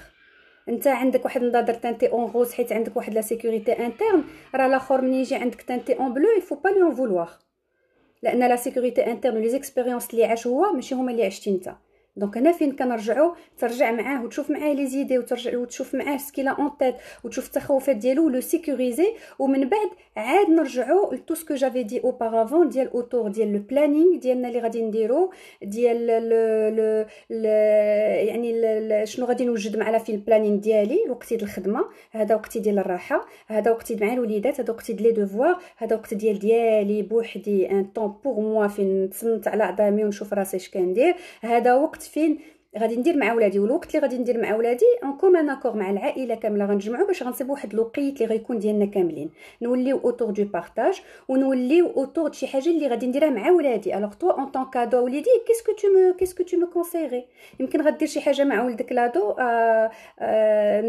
انت عندك واحد النضاضر تانتي اون روز حيت عندك واحد لا سيكوريتي انترن، راه الاخر من يجي عندك تانتي اون بلو يفو با لي اون فولوار، لان لا سيكوريتي انترن لي زيكسبيريونس اللي عاش هو ماشي هما اللي عشتي انت. دونك هنا فين كنرجعوا ترجع معاه وتشوف معاه لي زيدي وترجع وتشوف معاه سكيلا اون تيت وتشوف التخوفات ديالو لو سيكوريزي، ومن بعد عاد نرجعوا لتو سكو جافي دي اوبارافون ديال اوتور ديال لو بلانينغ ديالنا اللي غادي نديرو، ديال يعني شنو غادي نوجد معنا في البلانينغ ديالي. وقتي ديال الخدمه، هذا وقتي ديال الراحه، هذا وقتي مع الوليدات، هذا وقتي ديال لي دوفوار، هذا وقت ديالي بوحدي ان طون بور موا فين نتصنت على عظامي ونشوف راسي اش كندير، هذا وقت فين غادي ندير مع ولادي. والوقت اللي غادي ندير مع ولادي اون كومان اكور مع العائله كامله غنجمعوا باش غنصيبوا واحد الوقيت اللي غيكون ديالنا كاملين، نوليو اوتور دو بارطاج ونوليو اوتور شي حاجه اللي غادي نديرها مع ولادي. الوغ تو اون طون كادو وليدي كيسكو تو مو كونسيري، يمكن غدير شي حاجه مع ولدك لادو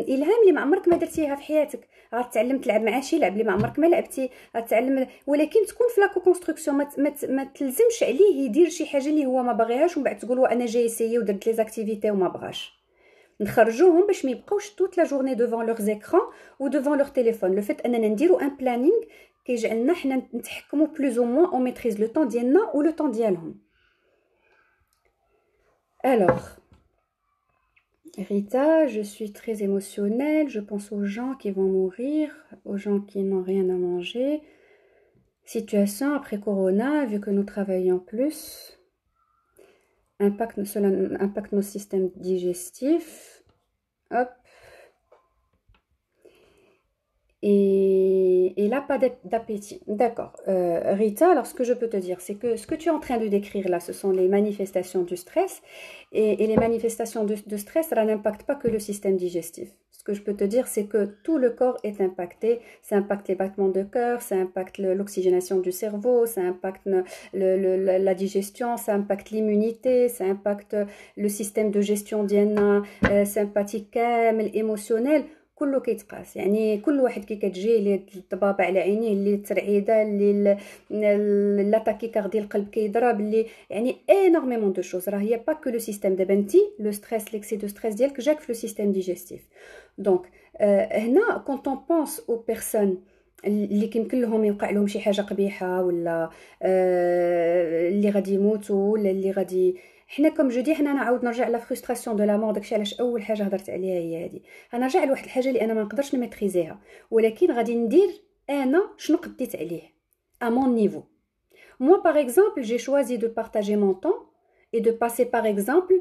الهام اللي ما عمرك ما درتيها في حياتك، غتعلم تلعب مع شي لعب اللي ما عمرك ما لعبتي، غتعلم، ولكن تكون في لاكو كونستركسيون ما تلزمش عليه يدير شي حاجه اللي هو ما باغيهاش ومن بعد تقول انا جاي سيي ودرت لي زاكتيفيتي وما بغاش. نخرجوهم باش ما يبقاوش توت لا جورني دوفون لوغ زيكران و دوفون لوغ تيليفون. لو فيت اننا نديرو ان بلانينغ كيجعلنا حنا نتحكموا بلوز او موان اون ميتريز لو طون ديالنا و لو طون ديالهم. Alors, Rita, je suis très émotionnelle, je pense aux gens qui vont mourir, aux gens qui n'ont rien à manger. Situation après Corona, vu que nous travaillons plus, cela impacte nos systèmes digestifs. Hop. Et là, pas d'appétit. D'accord. Rita, alors ce que je peux te dire, c'est que ce que tu es en train de décrire là, ce sont les manifestations du stress. Et les manifestations de stress, ça n'impacte pas que le système digestif. Ce que je peux te dire, c'est que tout le corps est impacté. Ça impacte les battements de cœur, ça impacte l'oxygénation du cerveau, ça impacte la digestion, ça impacte l'immunité, ça impacte le système de gestion sympathique, émotionnel. كله كيتقاس. يعني كل واحد كي كتجي ليه الطبابه على عينيه، اللي الترعيده، اللي لاتاكي كاردي القلب كيضرب، اللي يعني انورميمون دو شوز. راه هي با كو لو سيستيم دابا انت لو ستريس ليكسي دو ستريس ديالك جاك في لو سيستيم ديجستيف. دونك هنا كونط اون بونس او بيرسون اللي كيمكن لهم يوقع لهم شي حاجه قبيحه، ولا اللي غادي يموتوا، ولا اللي غادي حنا كوم جو دي حنا نعاود نرجع لا فرستراسيون دو لا مور. داكشي علاش اول حاجه هضرت عليها هي هذه. غنرجع لواحد الحاجه اللي انا ما نقدرش نميتريزيها، ولكن غادي ندير انا شنو قديت عليه à mon niveau. Moi par exemple, j'ai choisi de partager mon temps et de passer par exemple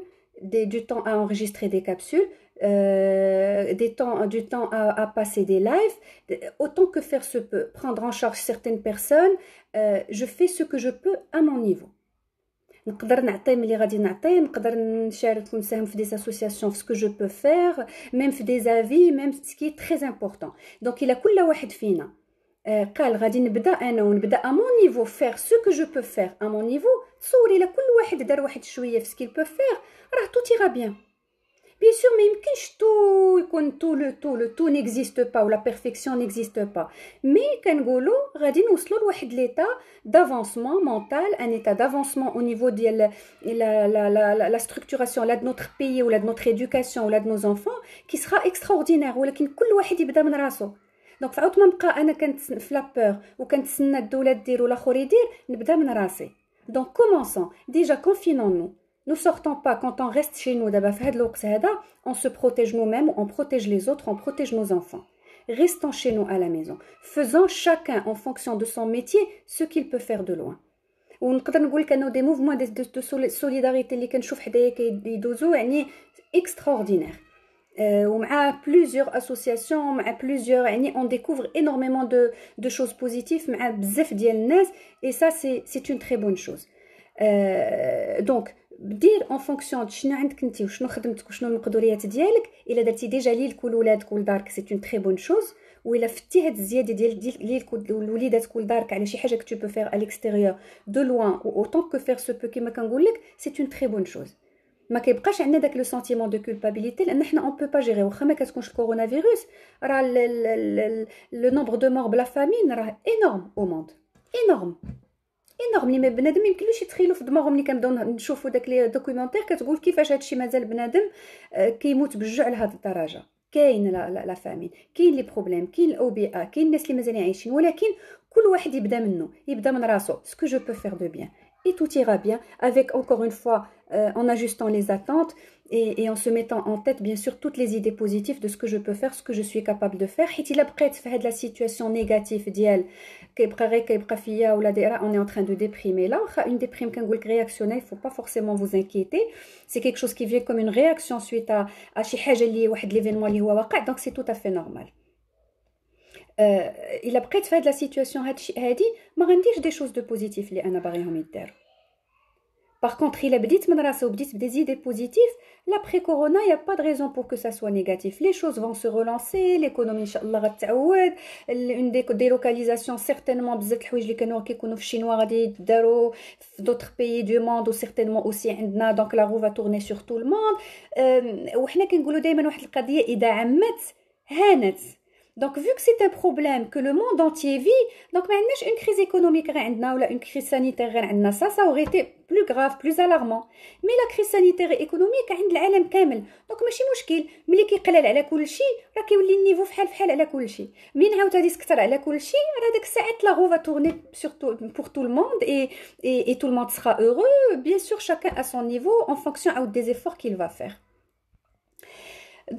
du temps à enregistrer des capsules, du temps à passer des lives, autant que faire se peut, prendre en charge certaines personnes. Je fais ce que je peux à mon niveau. نقدر نعطي ملي غادي نعطي، نقدر نشارك ونساهم في دي اسوسياسيون في سكو جو بو فير، ميم في دي زافي، ميم سكي تري امبورطون. دونك الا كل واحد فينا قال غادي نبدا انا ونبدا ا مون نيفو فير سو كو جو بو فير ا مون نيفو، تصوري الا كل واحد دار واحد شويه في سكيل بو فير راه تو تيغا بيان. Bien sûr, ما يمكنش تو يكون لو تو نيكزيست با ولا بيرفيكسيون نيكزيست با، مي كنقولوا غادي نوصلوا لواحد ليتا دافونسمون مونتال، ان ايتا دافونسمون او نيفو ديال لا ستركتوراسيون لا د نوتر بيي ولا د نوتر ايدوكاسيون ولا د نوز انفون كي سرا اكستراوردينير، ولكن كل واحد يبدا من راسو. دونك فعاوت ما نبقى انا كنت في لابور وكنتسنى الدوله دير والاخر يدير، نبدا من راسي. دونك كومونسون ديجا كونفينون نو. Ne sortons pas quand on reste chez nous. D'abord, on se protège nous-mêmes, on protège les autres, on protège nos enfants. Restons chez nous à la maison. Faisons chacun en fonction de son métier ce qu'il peut faire de loin. ونقدر نقول كانوا دي موفمون دو سوليداريتي اللي كنشوف حدايا كيدوزو يعني اكستراوردينير. ومع plusieurs associations، مع plusieurs يعني on découvre énormément de choses positives مع بزاف ديال الناس، et ça c'est une très bonne chose. Donc دير اون فونكسيون شنو عندك انت وشنو خدمتك وشنو المقدوريات ديالك. الا درتي ديجا ليك ولولادك ولدارك سي اون تري بون شوز. وإلا فتي هاد الزياده ديال ليك ولوليداتك ولدارك على شي حاجه que tu peux faire à l'extérieur de loin ou autant que faire se peut كما كنقول لك سي اون تري بون شوز. ما كيبقاش عندنا داك لو سنتيمون دو كولبابيليتي لان حنا اون بو با جيري. واخا ما كتكونش كورونا فيروس راه لو نومبر دو مور بلا فامين راه انورم او موند انورم انورم. لي بنادم يمكنلوش يتخيلوا في دماغهم ملي كنبداو نشوفوا داك لي دوكيومونتير كتقول كيفاش هادشي مازال بنادم كيموت بالجوع لهاد الدرجه. كاين لا فامين، كاين لي بروبليم، كاين الاوبئه، كاين الناس اللي مازال عايشين، ولكن كل واحد يبدا منه، يبدا من راسو. سكو جو بو فير دو بيان et tout ira bien avec encore une fois en ajustant les attentes et en se mettant en tête bien sûr toutes les idées positives de ce que je peux faire, ce que je suis capable de faire. حيت الا بقيت في هاد la situation négative ديال كيبقى فيا ولا دايره on est en train de déprimer là. une déprime كنقول لك réactionnelle, il faut pas forcément vous inquiéter, c'est quelque chose qui vient comme une réaction suite à شي حاجه اللي واحد l'événement اللي هو واقع, donc c'est tout à fait normal. الا بقيت في هاد لا سيتوياسيون هادي ما غنديرش دي شوز دو بوزيتيف اللي انا باغيهم يداروا. Par contre, il a بديت من راسي وبديت des idées positives, l'après corona, il y a pas de raison pour que ça soit négatif. Les choses vont se relancer, l'économie inchallah غتعاود, une délocalisation certainement بزاف الحوايج اللي كانوا كيكونوا في الشينوا غادي يداروا في d'autres pays du monde ou certainement aussi عندنا, donc la roue va tourner sur tout le monde. وحنا كنقولوا دائما واحد القضيه اذا عمت هانت. Donc vu que c'est un problème que le monde entier vit, donc ما عندناش une crise économique غير عندنا ولا une crise sanitaire غير عندنا, ça aurait été plus grave, plus alarmant. Mais la crise sanitaire et économique عند العالم كامل, donc ماشي مشكل. ملي كيقلل على كل شيء راه كيولي النيفو فحال على كل شيء. منين عاوتاني سكتر على كل شيء راه داك الساعات la roue va tourner pour tout le monde et tout le monde sera heureux. Bien sûr chacun à son niveau en fonction des efforts qu'il va faire.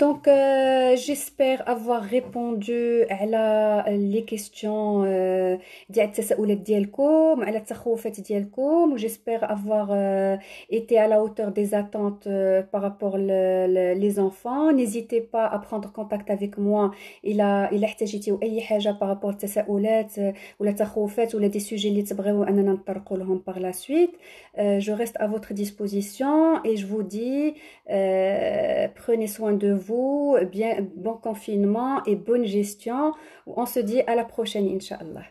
Donc j'espère avoir répondu على les questions ديال التساؤلات ديالكم على التخوفات ديالكم, j'espère avoir été à la hauteur des attentes par rapport les enfants. N'hésitez pas à prendre contact avec moi إلا احتاجيتيو اي حاجه par rapport التساؤلات ولا تخوفات ولا دي سوجي اللي تبغيو اننا نطرقوا لهم par la suite. Je reste à votre disposition et je vous dis prenez soin de vous, bien bon confinement et bonne gestion. On se dit à la prochaine, Inch'Allah.